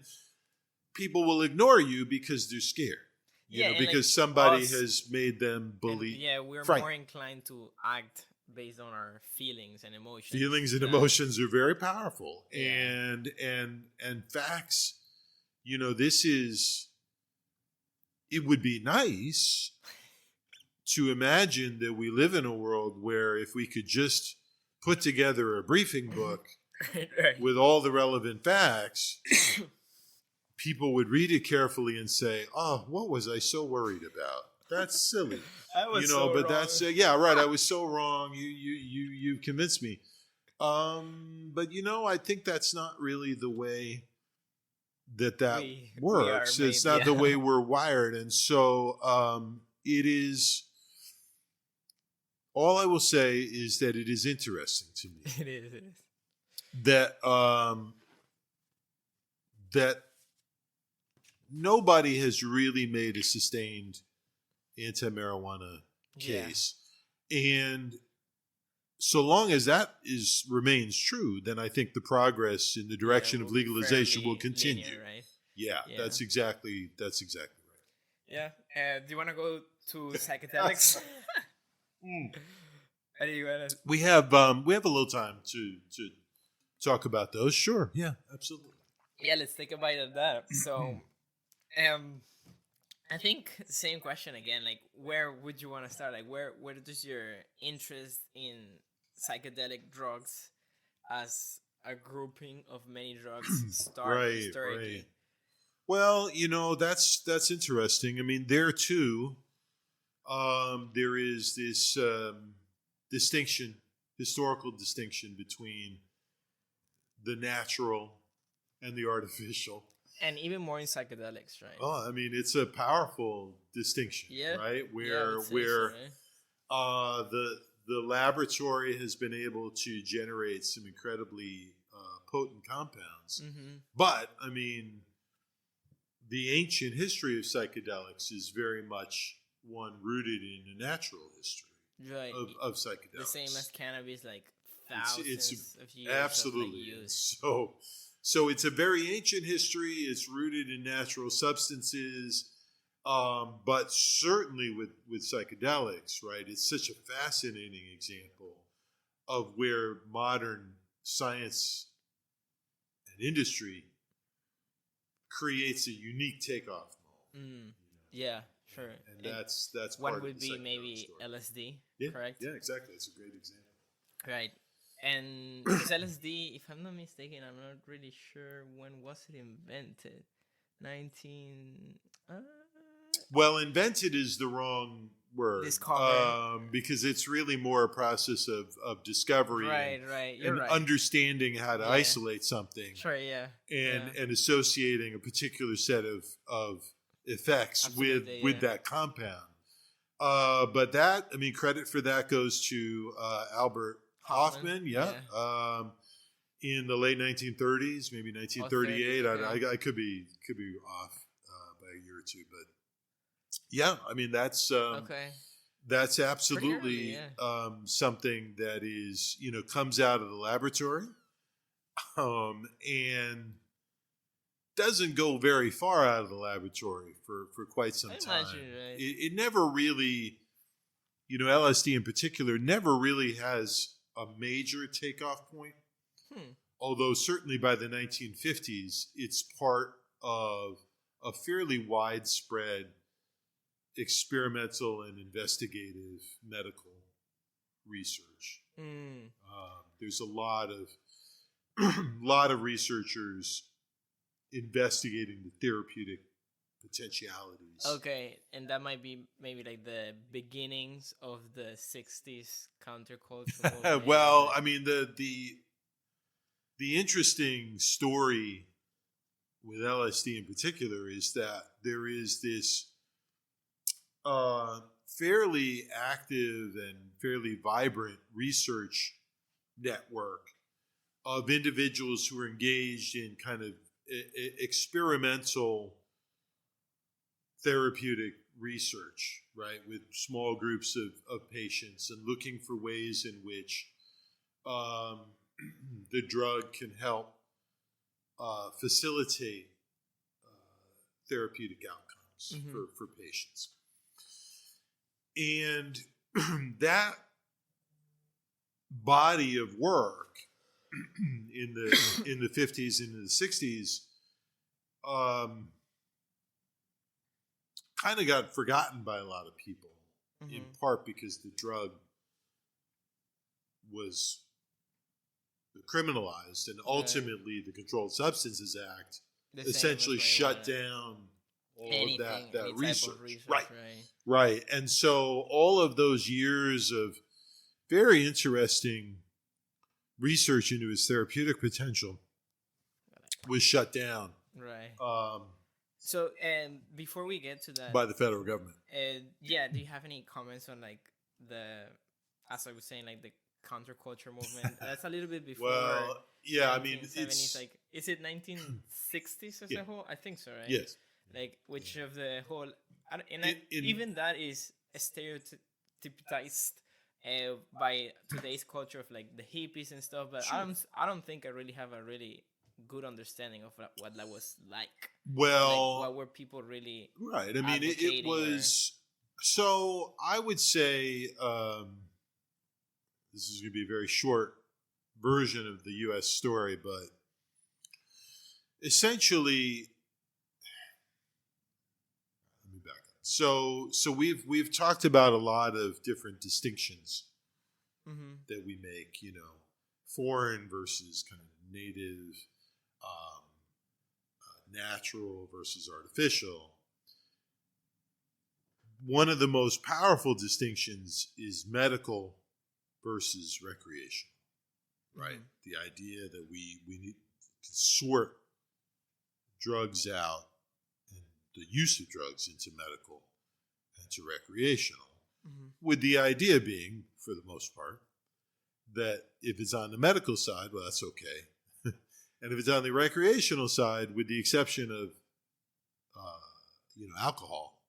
A: people will ignore you because they're scared. Because somebody has made them believe.
B: We're more inclined to act based on our feelings and emotions.
A: Feelings and emotions are very powerful, and facts. It would be nice to imagine that we live in a world where if we could just put together a briefing book with all the relevant facts, people would read it carefully and say, "Oh, what was I so worried about? That's silly."
B: I was so
A: but
B: wrong.
A: That's right. I was so wrong. You convinced me. But I think that's not really the way that works. It's not the way we're wired, and so it is. All I will say is that it is interesting to me.
B: It is.
A: That nobody has really made a sustained anti-marijuana case, and so long as that remains true, then I think the progress in the direction of legalization will continue.
B: Linear, right?
A: Yeah, that's exactly right.
B: Yeah. Do you want to go to psychedelics?
A: We have a little time to talk about those. Sure. Yeah, absolutely.
B: Yeah, let's take a bite of that. So, I think same question again. Like, where would you want to start? Like, where does your interest in psychedelic drugs as a grouping of many drugs start historically?
A: Right. Well, that's interesting. I mean, there too, there is this historical distinction between the natural and the artificial.
B: And even more in psychedelics, right?
A: Oh, I mean, it's a powerful distinction, right? Where the laboratory has been able to generate some incredibly potent compounds. But I mean, the ancient history of psychedelics is very much one rooted in the natural history of psychedelics.
B: The same as cannabis, like thousands of years.
A: Absolutely.
B: Of use.
A: So it's a very ancient history. It's rooted in natural substances, but certainly with psychedelics, right? It's such a fascinating example of where modern science and industry creates a unique takeoff mode.
B: Yeah, sure.
A: And that's
B: one
A: part
B: would
A: of the
B: be maybe
A: story.
B: LSD,
A: Yeah,
B: correct?
A: Yeah, exactly. It's a great example.
B: Right. And because LSD, if I'm not mistaken, I'm not really sure when was it invented. 19.
A: Well, invented is the wrong word.
B: Discovered.
A: Because it's really more a process of discovery,
B: right. You're
A: and
B: right.
A: understanding how to isolate something.
B: Sure, yeah.
A: And associating a particular set of effects with that compound. But that, I mean, credit for that goes to Albert Hopkins, in the late 1930s, maybe 1938. I could be off by a year or two, but yeah, I mean that's absolutely something that is comes out of the laboratory, and doesn't go very far out of the laboratory for quite some time.
B: Right?
A: It never really, LSD in particular, never really has a major takeoff point. Although certainly by the 1950s, it's part of a fairly widespread experimental and investigative medical research. There's a lot of researchers investigating the therapeutic potentialities.
B: Okay, and that might be maybe like the beginnings of the 60s counterculture movement.
A: Well, I mean, the interesting story with LSD in particular is that there is this fairly active and fairly vibrant research network of individuals who are engaged in kind of experimental therapeutic research, right, with small groups of patients and looking for ways in which the drug can help facilitate therapeutic outcomes for patients. And that body of work in the 50s and the 60s kind of got forgotten by a lot of people, in part because the drug was criminalized, and ultimately the Controlled Substances Act essentially shut down all of that research. Right. And so all of those years of very interesting research into its therapeutic potential was shut down.
B: Right. So, and before we get to that,
A: by the federal government.
B: Do you have any comments on like as I was saying, like the counterculture movement? That's a little bit before.
A: Well, yeah, I mean,
B: it's like, is it 1960s as a whole? I think so, right?
A: Yes.
B: Like, which of the whole, even that is stereotypized by today's culture of like the hippies and stuff. But I don't think I really have a really good understanding of what that was like.
A: Well,
B: like, what were people really
A: right? I mean, it was. So I would say this is going to be a very short version of the U.S. story, but essentially, let me back So we've talked about a lot of different distinctions that we make, foreign versus kind of native, natural versus artificial. One of the most powerful distinctions is medical versus recreational, right? The idea that we need to sort drugs out and the use of drugs into medical and to recreational, with the idea being, for the most part, that if it's on the medical side, well, that's okay. And if it's on the recreational side, with the exception of, alcohol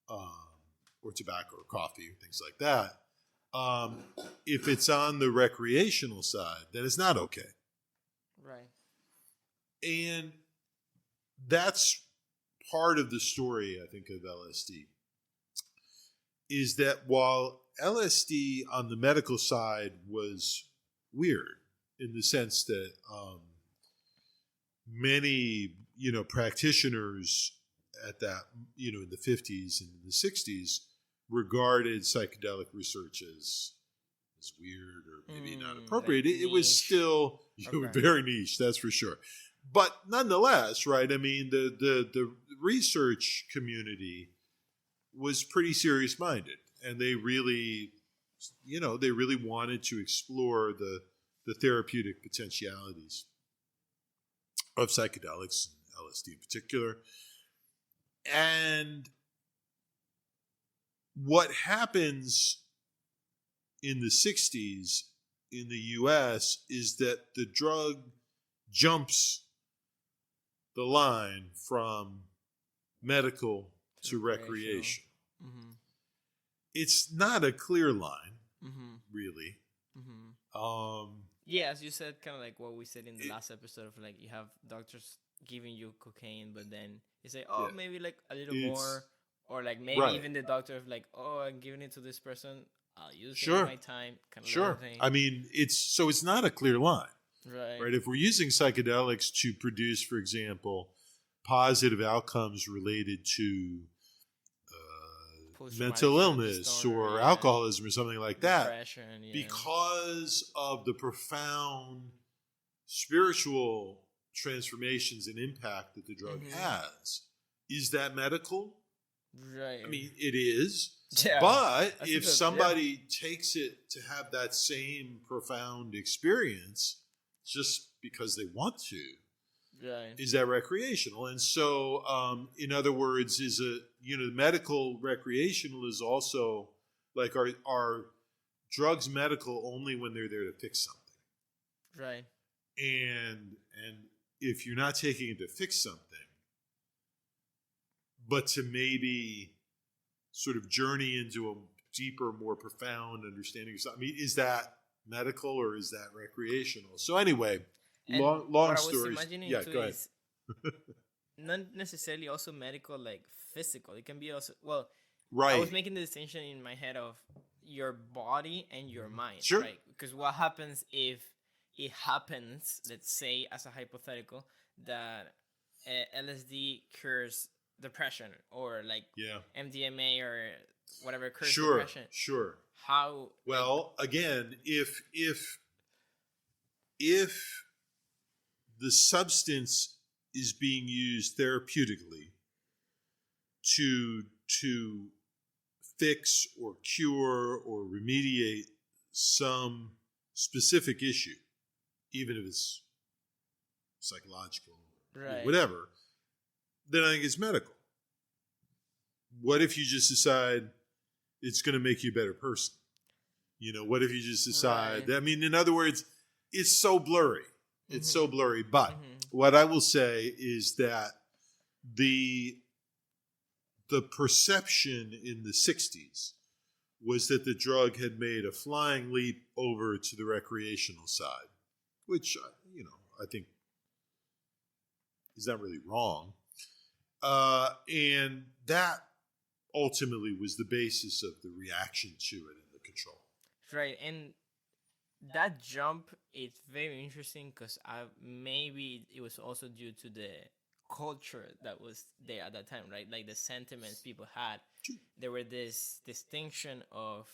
A: or tobacco or coffee or things like that, if it's on the recreational side, then it's not okay.
B: Right.
A: And that's part of the story, I think, of LSD, is that while LSD on the medical side was weird in the sense that many, practitioners at that, in the 50s and the 60s regarded psychedelic research as weird or maybe not appropriate.
B: Like
A: it was still very niche, that's for sure. But nonetheless, right, I mean, the research community was pretty serious-minded, and they really, wanted to explore the therapeutic potentialities of psychedelics, LSD in particular. And what happens in the 60s in the US is that the drug jumps the line from medical to recreation. It's not a clear line, really.
B: Yeah, as you said, kind of like what we said in the last episode of like you have doctors giving you cocaine, but then you say, maybe like a little more, or like maybe even the doctor of like, I'm giving it to this person, I'll use it in my time, kind of thing.
A: I mean, it's not a clear line.
B: Right.
A: If we're using psychedelics to produce, for example, positive outcomes related to mental illness or alcoholism or something like that, because of the profound spiritual transformations and impact that the drug has, is that medical?
B: Right.
A: I mean, it is. Yeah. But if somebody takes it to have that same profound experience just because they want to, is that recreational? And so, in other words, medical recreational is also like, are drugs medical only when they're there to fix something?
B: Right.
A: And if you're not taking it to fix something, but to maybe sort of journey into a deeper, more profound understanding of something, I mean, is that medical or is that recreational? So anyway, long story.
B: What I was imagining too
A: go ahead.
B: is not necessarily also medical, like physical. It can be also, I was making the distinction in my head of your body and your mind.
A: Sure.
B: Right? Because what happens if it happens, let's say as a hypothetical, that LSD cures depression or like MDMA or whatever cures depression.
A: Sure.
B: How?
A: Well, again, if the substance is being used therapeutically to fix or cure or remediate some specific issue, even if it's psychological, whatever, then I think it's medical. What if you just decide it's going to make you a better person? What if you just decide that, I mean, in other words, it's so blurry. It's so blurry. But what I will say is that the perception in the 60s was that the drug had made a flying leap over to the recreational side, which, I think is not really wrong. And that ultimately was the basis of the reaction to it and the control.
B: Right. And that jump, it's very interesting because maybe it was also due to the culture that was there at that time, right? Like the sentiments people had. There were this distinction of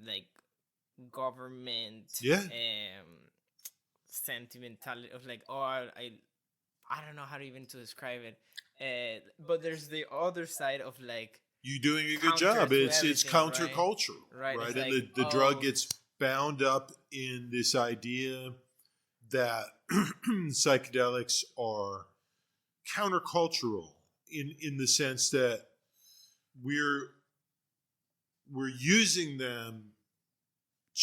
B: like government sentimentality of like, oh, I don't know how to even to describe it. But there's the other side of like,
A: you doing a good job. It's counterculture, right?
B: Right?
A: And
B: like,
A: the drug gets bound up in this idea that psychedelics are countercultural in the sense that we're using them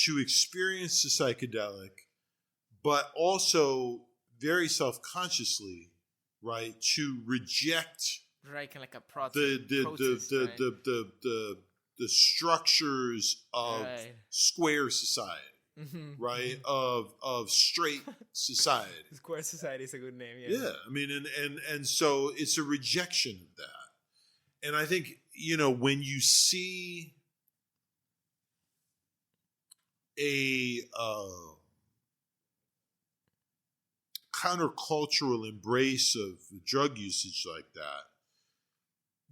A: to experience the psychedelic, but also very self-consciously, right, to reject
B: kind of like a protest,
A: the structures of square society, right, of straight society.
B: Square society is a good name.
A: Yeah, I mean, and so it's a rejection of that, and I think when you see a countercultural embrace of drug usage like that,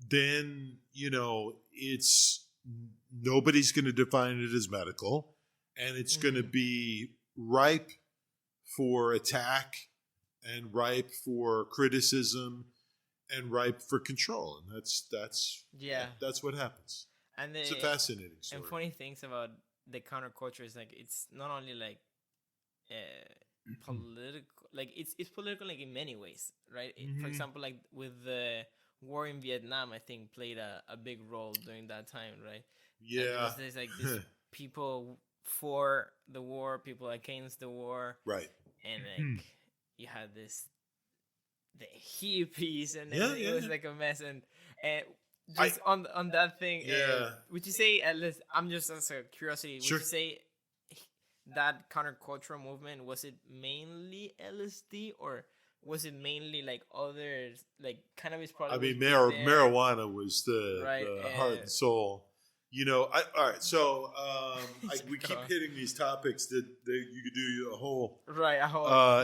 A: then it's nobody's going to define it as medical, and it's going to be ripe for attack and ripe for criticism and ripe for control, and that's what happens. And it's a fascinating story.
B: And funny things about the counterculture is like it's not only like political, like it's political like in many ways, right? For example, like with the war in Vietnam, I think played a big role during that time, right?
A: Yeah,
B: there's like this people for the war, people against the war,
A: right?
B: And like you had the hippies, and it was like a mess, and just on that thing, would you say, at least I'm just as a curiosity, would you say that countercultural movement, was it mainly LSD or was it mainly like others, like cannabis products?
A: I mean, marijuana was the heart and soul. All right. So we keep hitting these topics that you could do a whole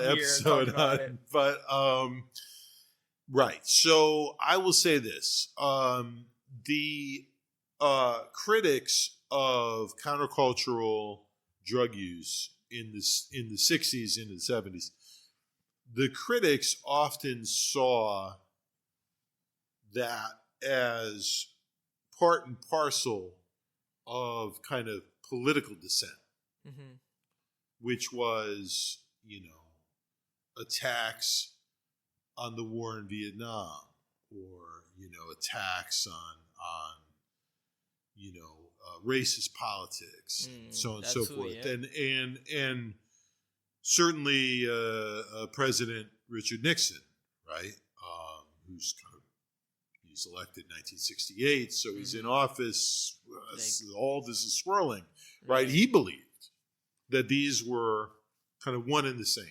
A: episode on, but right. So I will say this: the critics of countercultural drug use in the 60s into the 70s, the critics often saw that as part and parcel of kind of political dissent, which was, attacks on the war in Vietnam, or, attacks on racist politics, so on and so forth. Yeah. And certainly President Richard Nixon, right, who's he's elected in 1968, so he's in office. All this is swirling, right? He believed that these were kind of one and the same.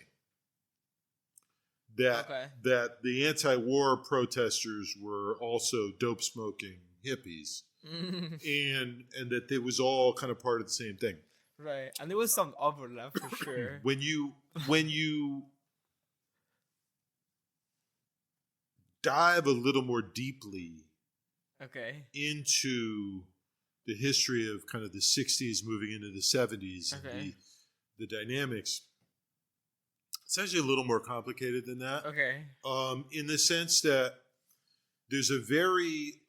A: That the anti-war protesters were also dope-smoking hippies, and that it was all kind of part of the same thing.
B: Right, and there was some overlap for sure.
A: When you dive a little more deeply into the history of kind of the 60s moving into the 70s, and the dynamics, it's actually a little more complicated than that. In the sense that there's a very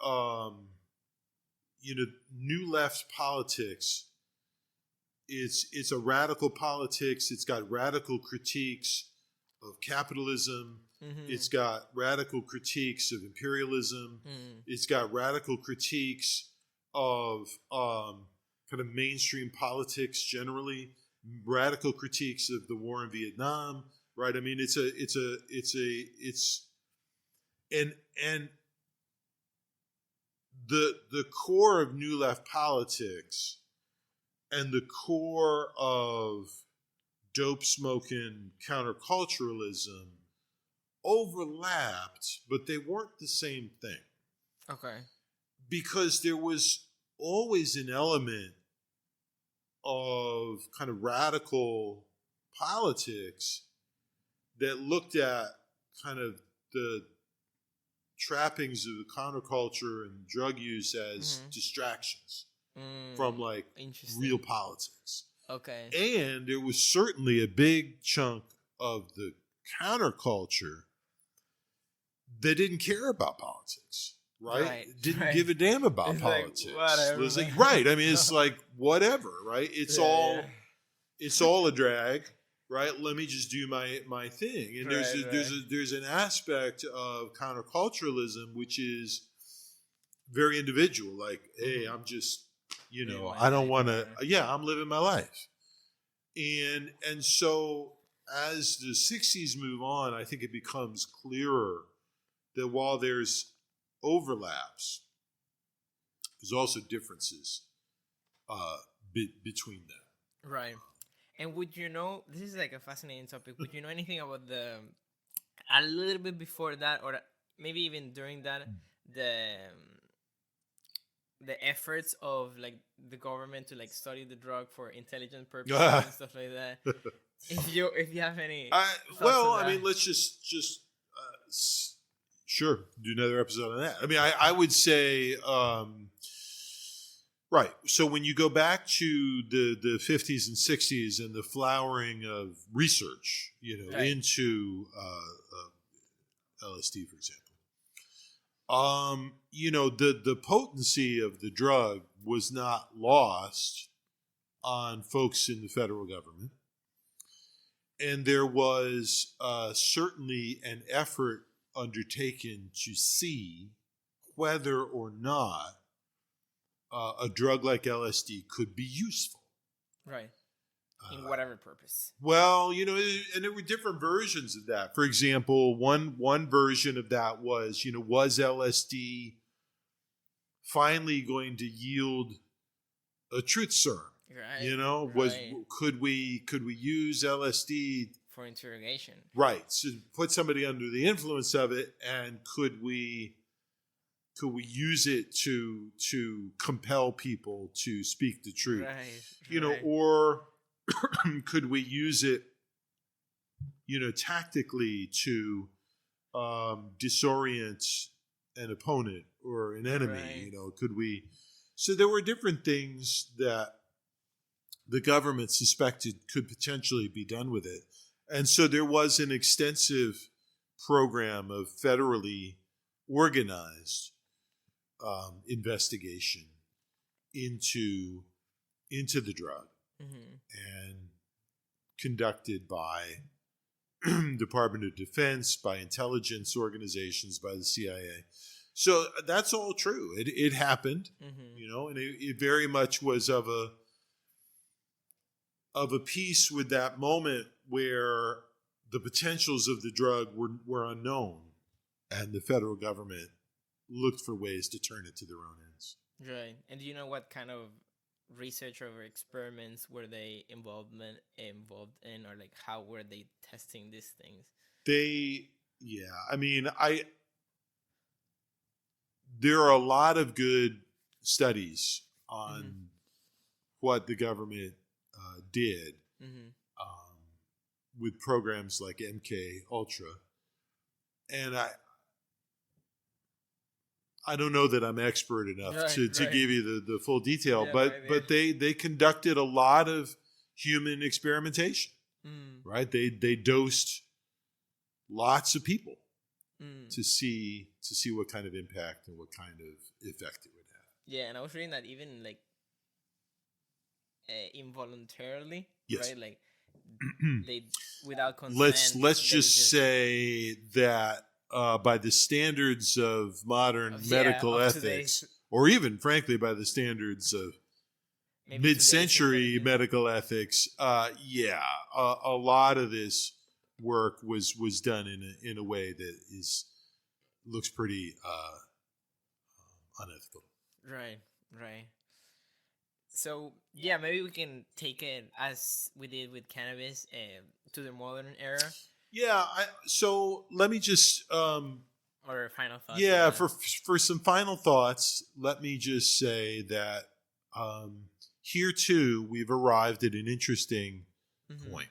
A: new left politics. It's a radical politics. It's got radical critiques of capitalism. It's got radical critiques of imperialism. It's got radical critiques of kind of mainstream politics generally. Radical critiques of the war in Vietnam. Right. I mean, and the core of new left politics and the core of dope smoking counterculturalism overlapped, but they weren't the same thing. Because there was always an element of kind of radical politics that looked at kind of the trappings of the counterculture and drug use as distractions from like real politics.
B: Okay.
A: And there was certainly a big chunk of the counterculture that didn't care about politics, right? Didn't give a damn about
B: it's
A: politics.
B: Like, whatever.
A: It was like, right. I mean, it's like whatever, right? It's all a drag, right? Let me just do my thing. And there's an aspect of counterculturalism which is very individual. Like, hey, I'm just, I don't want to. Yeah, I'm living my life. And so as the 60s move on, I think it becomes clearer that while there's overlaps, there's also differences between them.
B: Right. And would you know, this is like a fascinating topic, would you know anything about a little bit before that, or maybe even during that, the efforts of like the government to like study the drug for intelligent purposes and stuff like that? If you have any
A: let's just sure do another episode on that. I mean, I would say right. So when you go back to the 50s and 60s and the flowering of research, into LSD, for example, the potency of the drug was not lost on folks in the federal government. And there was certainly an effort undertaken to see whether or not a drug like LSD could be useful.
B: Right. In whatever purpose.
A: Well, and there were different versions of that. For example, one version of that was LSD finally going to yield a truth serum? Right. Could we use LSD
B: for interrogation?
A: Right. So put somebody under the influence of it, and could we use it to compel people to speak the truth?
B: Right.
A: Or could we use it, tactically to disorient an opponent or an enemy?
B: Right.
A: Could we? So there were different things that the government suspected could potentially be done with it. And so there was an extensive program of federally organized investigation into the drug, and conducted by Department of Defense, by intelligence organizations, by the CIA. So that's all true. It happened, and it very much was of a piece with that moment where the potentials of the drug were unknown, and the federal government looked for ways to turn it to their own ends.
B: Right. And do you know what kind of research or experiments were they involved in, or like how were they testing these things?
A: There are a lot of good studies on what the government did with programs like MK Ultra, and I don't know that I'm expert enough to give you the full detail, but they conducted a lot of human experimentation, right? They dosed lots of people to see what kind of impact and what kind of effect it would have.
B: Yeah, and I was reading that even like involuntarily,
A: yes.
B: Right? Like they without consent.
A: Let's just say that by the standards of modern medical ethics, or even frankly by the standards of mid-century medical ethics, a lot of this work was done in a way that looks pretty unethical.
B: Right. So yeah, maybe we can take it as we did with cannabis to the modern era.
A: Yeah. So let me just
B: or final thoughts.
A: Yeah, for some final thoughts, let me just say that here too we've arrived at an interesting point.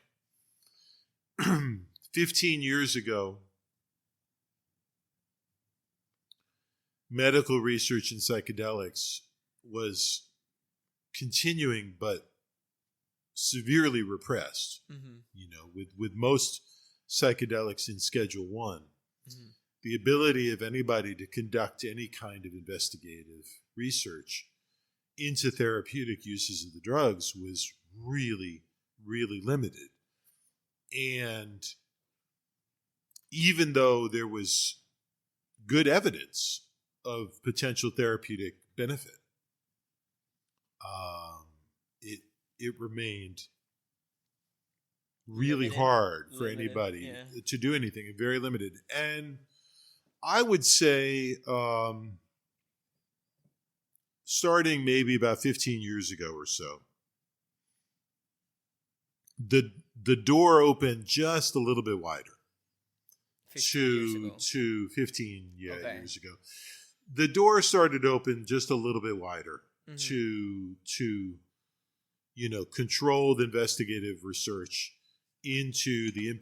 A: 15 years ago, medical research in psychedelics was continuing, but severely repressed. With most psychedelics in Schedule 1, the ability of anybody to conduct any kind of investigative research into therapeutic uses of the drugs was really, really limited. And even though there was good evidence of potential therapeutic benefit, it remained really hard for anybody to do anything, and very limited. And I would say, starting maybe about 15 years ago or so, the door opened just a little bit wider. 15 years ago. The door started open just a little bit wider to controlled investigative research into the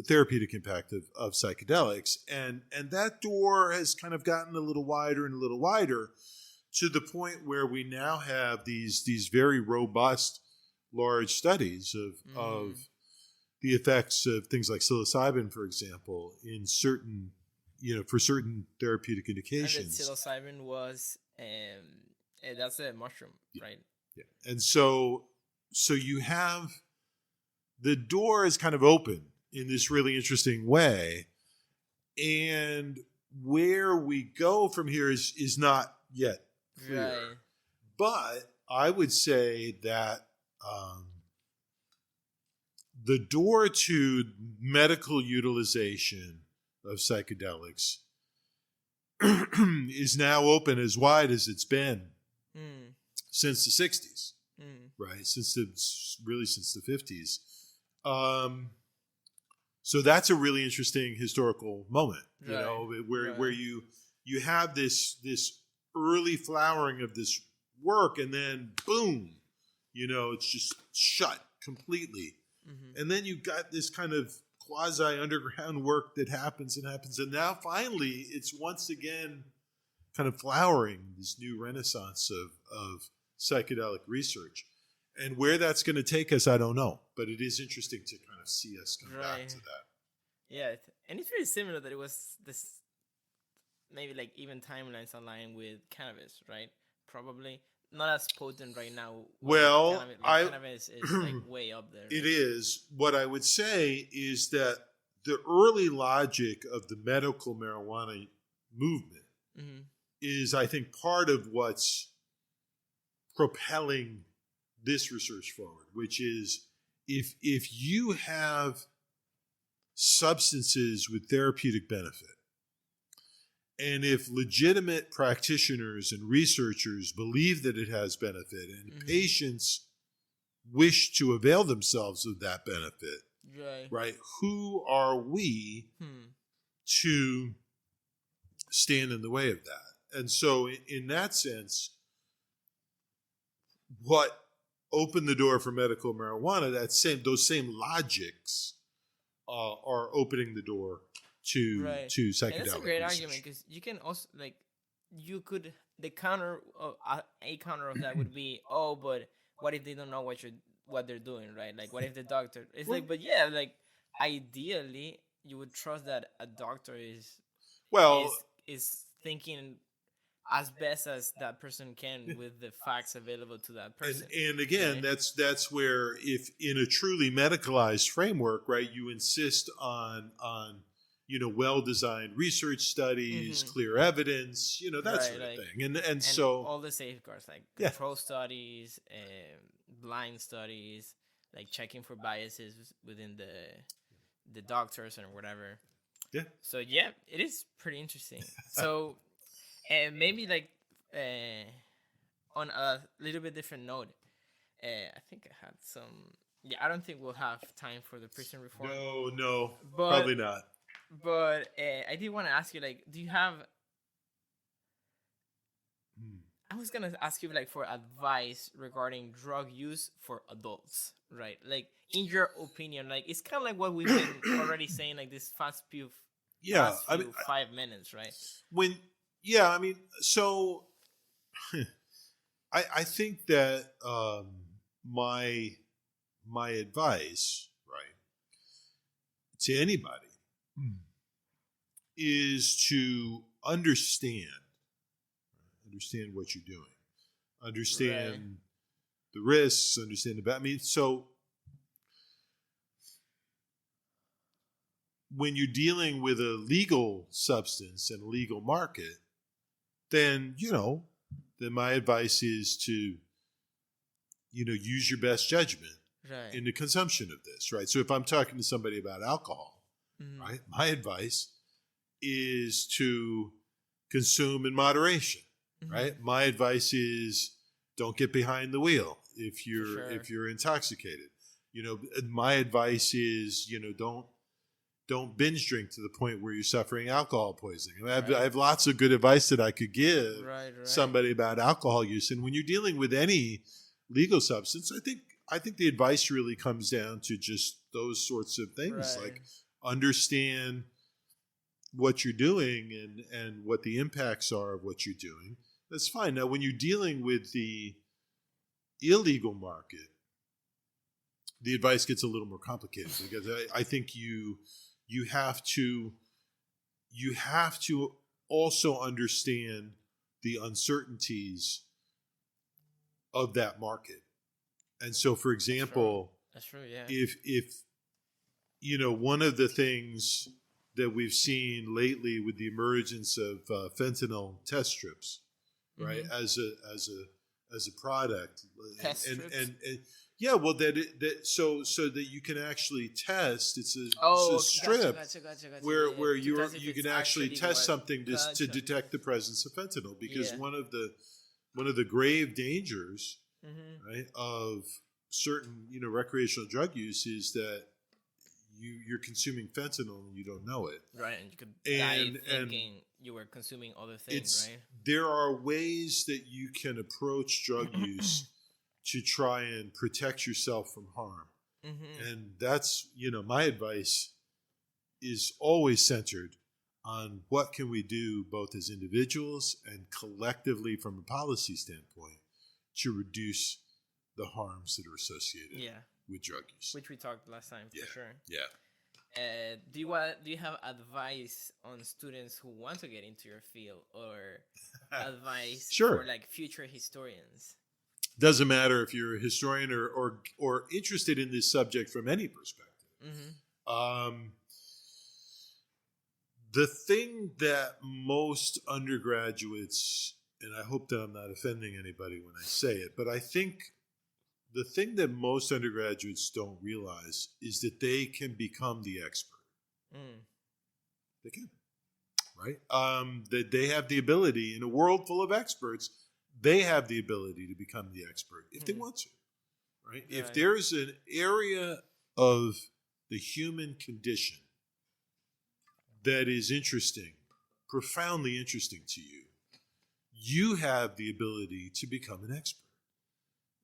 A: therapeutic impact of psychedelics. And that door has kind of gotten a little wider and a little wider, to the point where we now have these very robust, large studies of the effects of things like psilocybin, for example, in certain, for certain therapeutic indications.
B: And psilocybin was, that's a mushroom, right?
A: Yeah. And so you have, the door is kind of open in this really interesting way. And where we go from here is not yet clear.
B: Right.
A: But I would say that the door to medical utilization of psychedelics is now open as wide as it's been since the 60s, right? Since the 50s. So that's a really interesting historical moment, where you have this early flowering of this work, and then boom, it's just shut completely. And then you've got this kind of quasi underground work that happens, and now finally it's once again kind of flowering, this new renaissance of psychedelic research. And where that's going to take us, I don't know, but it is interesting to kind of see us come back to that.
B: Yeah, and it's very similar that it was this, maybe like even timelines aligned with cannabis, right? Probably not as potent right now.
A: Well,
B: cannabis is like way up there.
A: It is. What I would say is that the early logic of the medical marijuana movement is, I think, part of what's propelling this research forward, which is if you have substances with therapeutic benefit, and if legitimate practitioners and researchers believe that it has benefit, and patients wish to avail themselves of that benefit, right? Who are we to stand in the way of that? And so in that sense, what opened the door for medical marijuana, those same logics are opening the door to psychedelic.
B: And that's a great
A: research.
B: argument, because you can also the counter of that would be, but what if they don't know what they're doing, right? Like, what if the doctor it's ideally you would trust that a doctor is thinking as best as that person can with the facts available to that person.
A: And again, right? that's where, if in a truly medicalized framework, right, you insist on well-designed research studies, clear evidence, that sort of thing. And so
B: all the safeguards, like control studies, blind studies, like checking for biases within the doctors and whatever.
A: Yeah.
B: So it is pretty interesting. So maybe on a little bit different note, I think I had some. Yeah, I don't think we'll have time for the prison reform.
A: No, probably not.
B: But I did want to ask you, do you have? I was gonna ask you for advice regarding drug use for adults, right? Like, in your opinion, it's kind of like what we've been already saying, this fast few 5 minutes, right?
A: Yeah, I mean, so I think that my advice, right, to anybody is to understand what you're doing, understand the risks, understand the. I mean, so when you're dealing with a legal substance and a legal market, then then my advice is to use your best judgment in the consumption of this, right? So if I'm talking to somebody about alcohol, right, my advice is to consume in moderation, right? My advice is don't get behind the wheel if you're intoxicated. My advice is don't binge drink to the point where you're suffering alcohol poisoning. I have lots of good advice that I could give somebody about alcohol use. And when you're dealing with any legal substance, I think the advice really comes down to just those sorts of things, like understand what you're doing and what the impacts are of what you're doing. That's fine. Now, when you're dealing with the illegal market, the advice gets a little more complicated because I think you have to also understand the uncertainties of that market. And so, for example,
B: that's true, yeah.
A: If one of the things that we've seen lately with the emergence of fentanyl test strips, right, as a product,
B: Test strips?
A: And yeah, well, so that you can actually test. It's a strip
B: gotcha.
A: where you can actually test something to detect the presence of fentanyl, because one of the grave dangers, right, of certain recreational drug use is that you're consuming fentanyl and you don't know it.
B: Right, and you could die thinking you were consuming other things, right?
A: There are ways that you can approach drug use to try and protect yourself from harm. And that's, my advice is always centered on what can we do both as individuals and collectively from a policy standpoint to reduce the harms that are associated with drug use.
B: Which we talked last time, for sure.
A: Yeah.
B: Do you have advice on students who want to get into your field, or advice for like future historians?
A: Doesn't matter if you're a historian or interested in this subject from any perspective. The thing that most undergraduates, and I hope that I'm not offending anybody when I say it, but I think the thing that most undergraduates don't realize is that they can become the expert. They can, right? That they have the ability, in a world full of experts, they have the ability to become the expert if they want to, right? If there's an area of the human condition that is interesting, profoundly interesting to you, you have the ability to become an expert.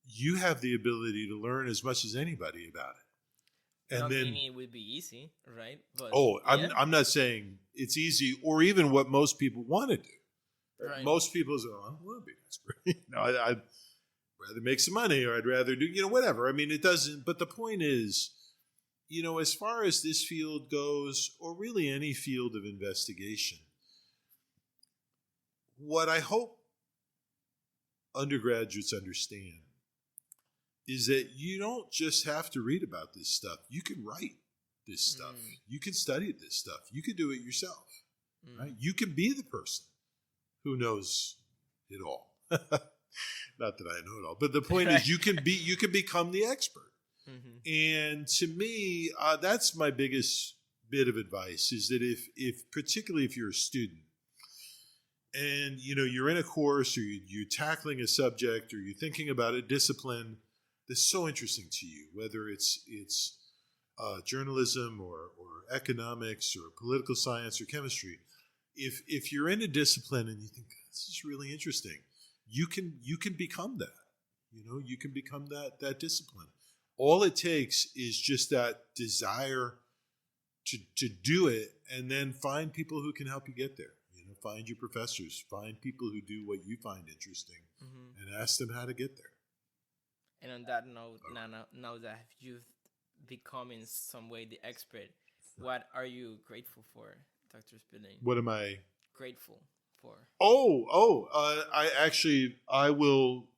A: You have the ability to learn as much as anybody about it. And
B: not
A: then
B: meaning it would be easy, right? But
A: I'm not saying it's easy or even what most people want to do.
B: Right.
A: Most people say, I want to be an expert. I'd rather make some money, or I'd rather do, whatever. I mean, it doesn't, but the point is, as far as this field goes, or really any field of investigation, what I hope undergraduates understand is that you don't just have to read about this stuff. You can write this stuff. You can study this stuff. You can do it yourself, right? You can be the person who knows it all. Not that I know it all, but the point is you can become the expert. And to me, that's my biggest bit of advice, is that if particularly if you're a student and you're in a course, or you're tackling a subject, or you're thinking about a discipline that's so interesting to you, whether it's journalism or economics or political science or chemistry, if you're in a discipline and you think this is really interesting, you can become that. You can become that discipline. All it takes is just that desire to do it, and then find people who can help you get there. find your professors, find people who do what you find interesting, and ask them how to get there.
B: And on that note, now that you've become in some way the expert, what are you grateful for, Dr. Spillane?
A: What am I
B: grateful for?
A: I will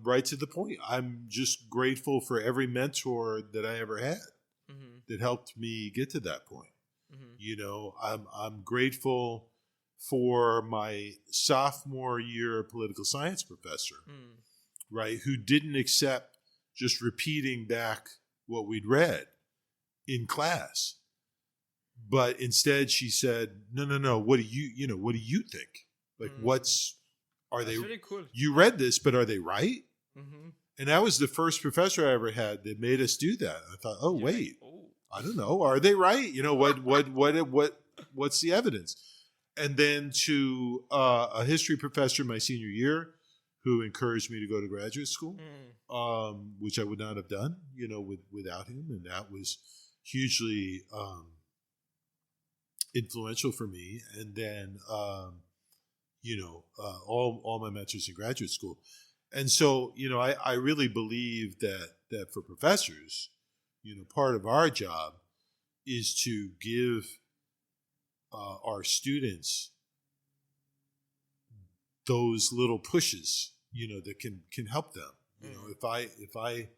A: right to the point. I'm just grateful for every mentor that I ever had that helped me get to that point. You know, I'm grateful for my sophomore year political science professor, right, who didn't accept just repeating back what we'd read in class, but instead she said, no, what do you think? Like, are they really cool? You read this, but are they right? And that was the first professor I ever had that made us do that. I thought, I don't know, are they right? You know, what's the evidence? And then to a history professor my senior year, who encouraged me to go to graduate school, which I would not have done, you know, without him. And that was hugely influential for me. And then, all my mentors in graduate school. And so, you know, I really believe that for professors, you know, part of our job is to give our students those little pushes, you know, that can help them. You know, if I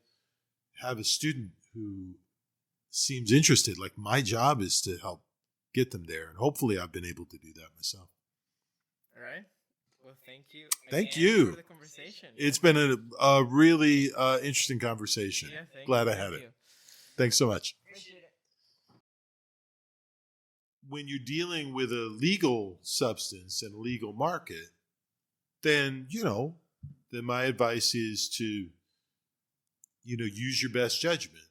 A: have a student who seems interested, like, my job is to help get them there, and hopefully I've been able to do that myself.
B: All right. Well, thank you.
A: Thank you.
B: For the conversation.
A: It's been a really interesting conversation.
B: Yeah,
A: Glad I had it. Thanks so much.
B: Appreciate it.
A: When you're dealing with a legal substance and a legal market, then my advice is to, you know, use your best judgment.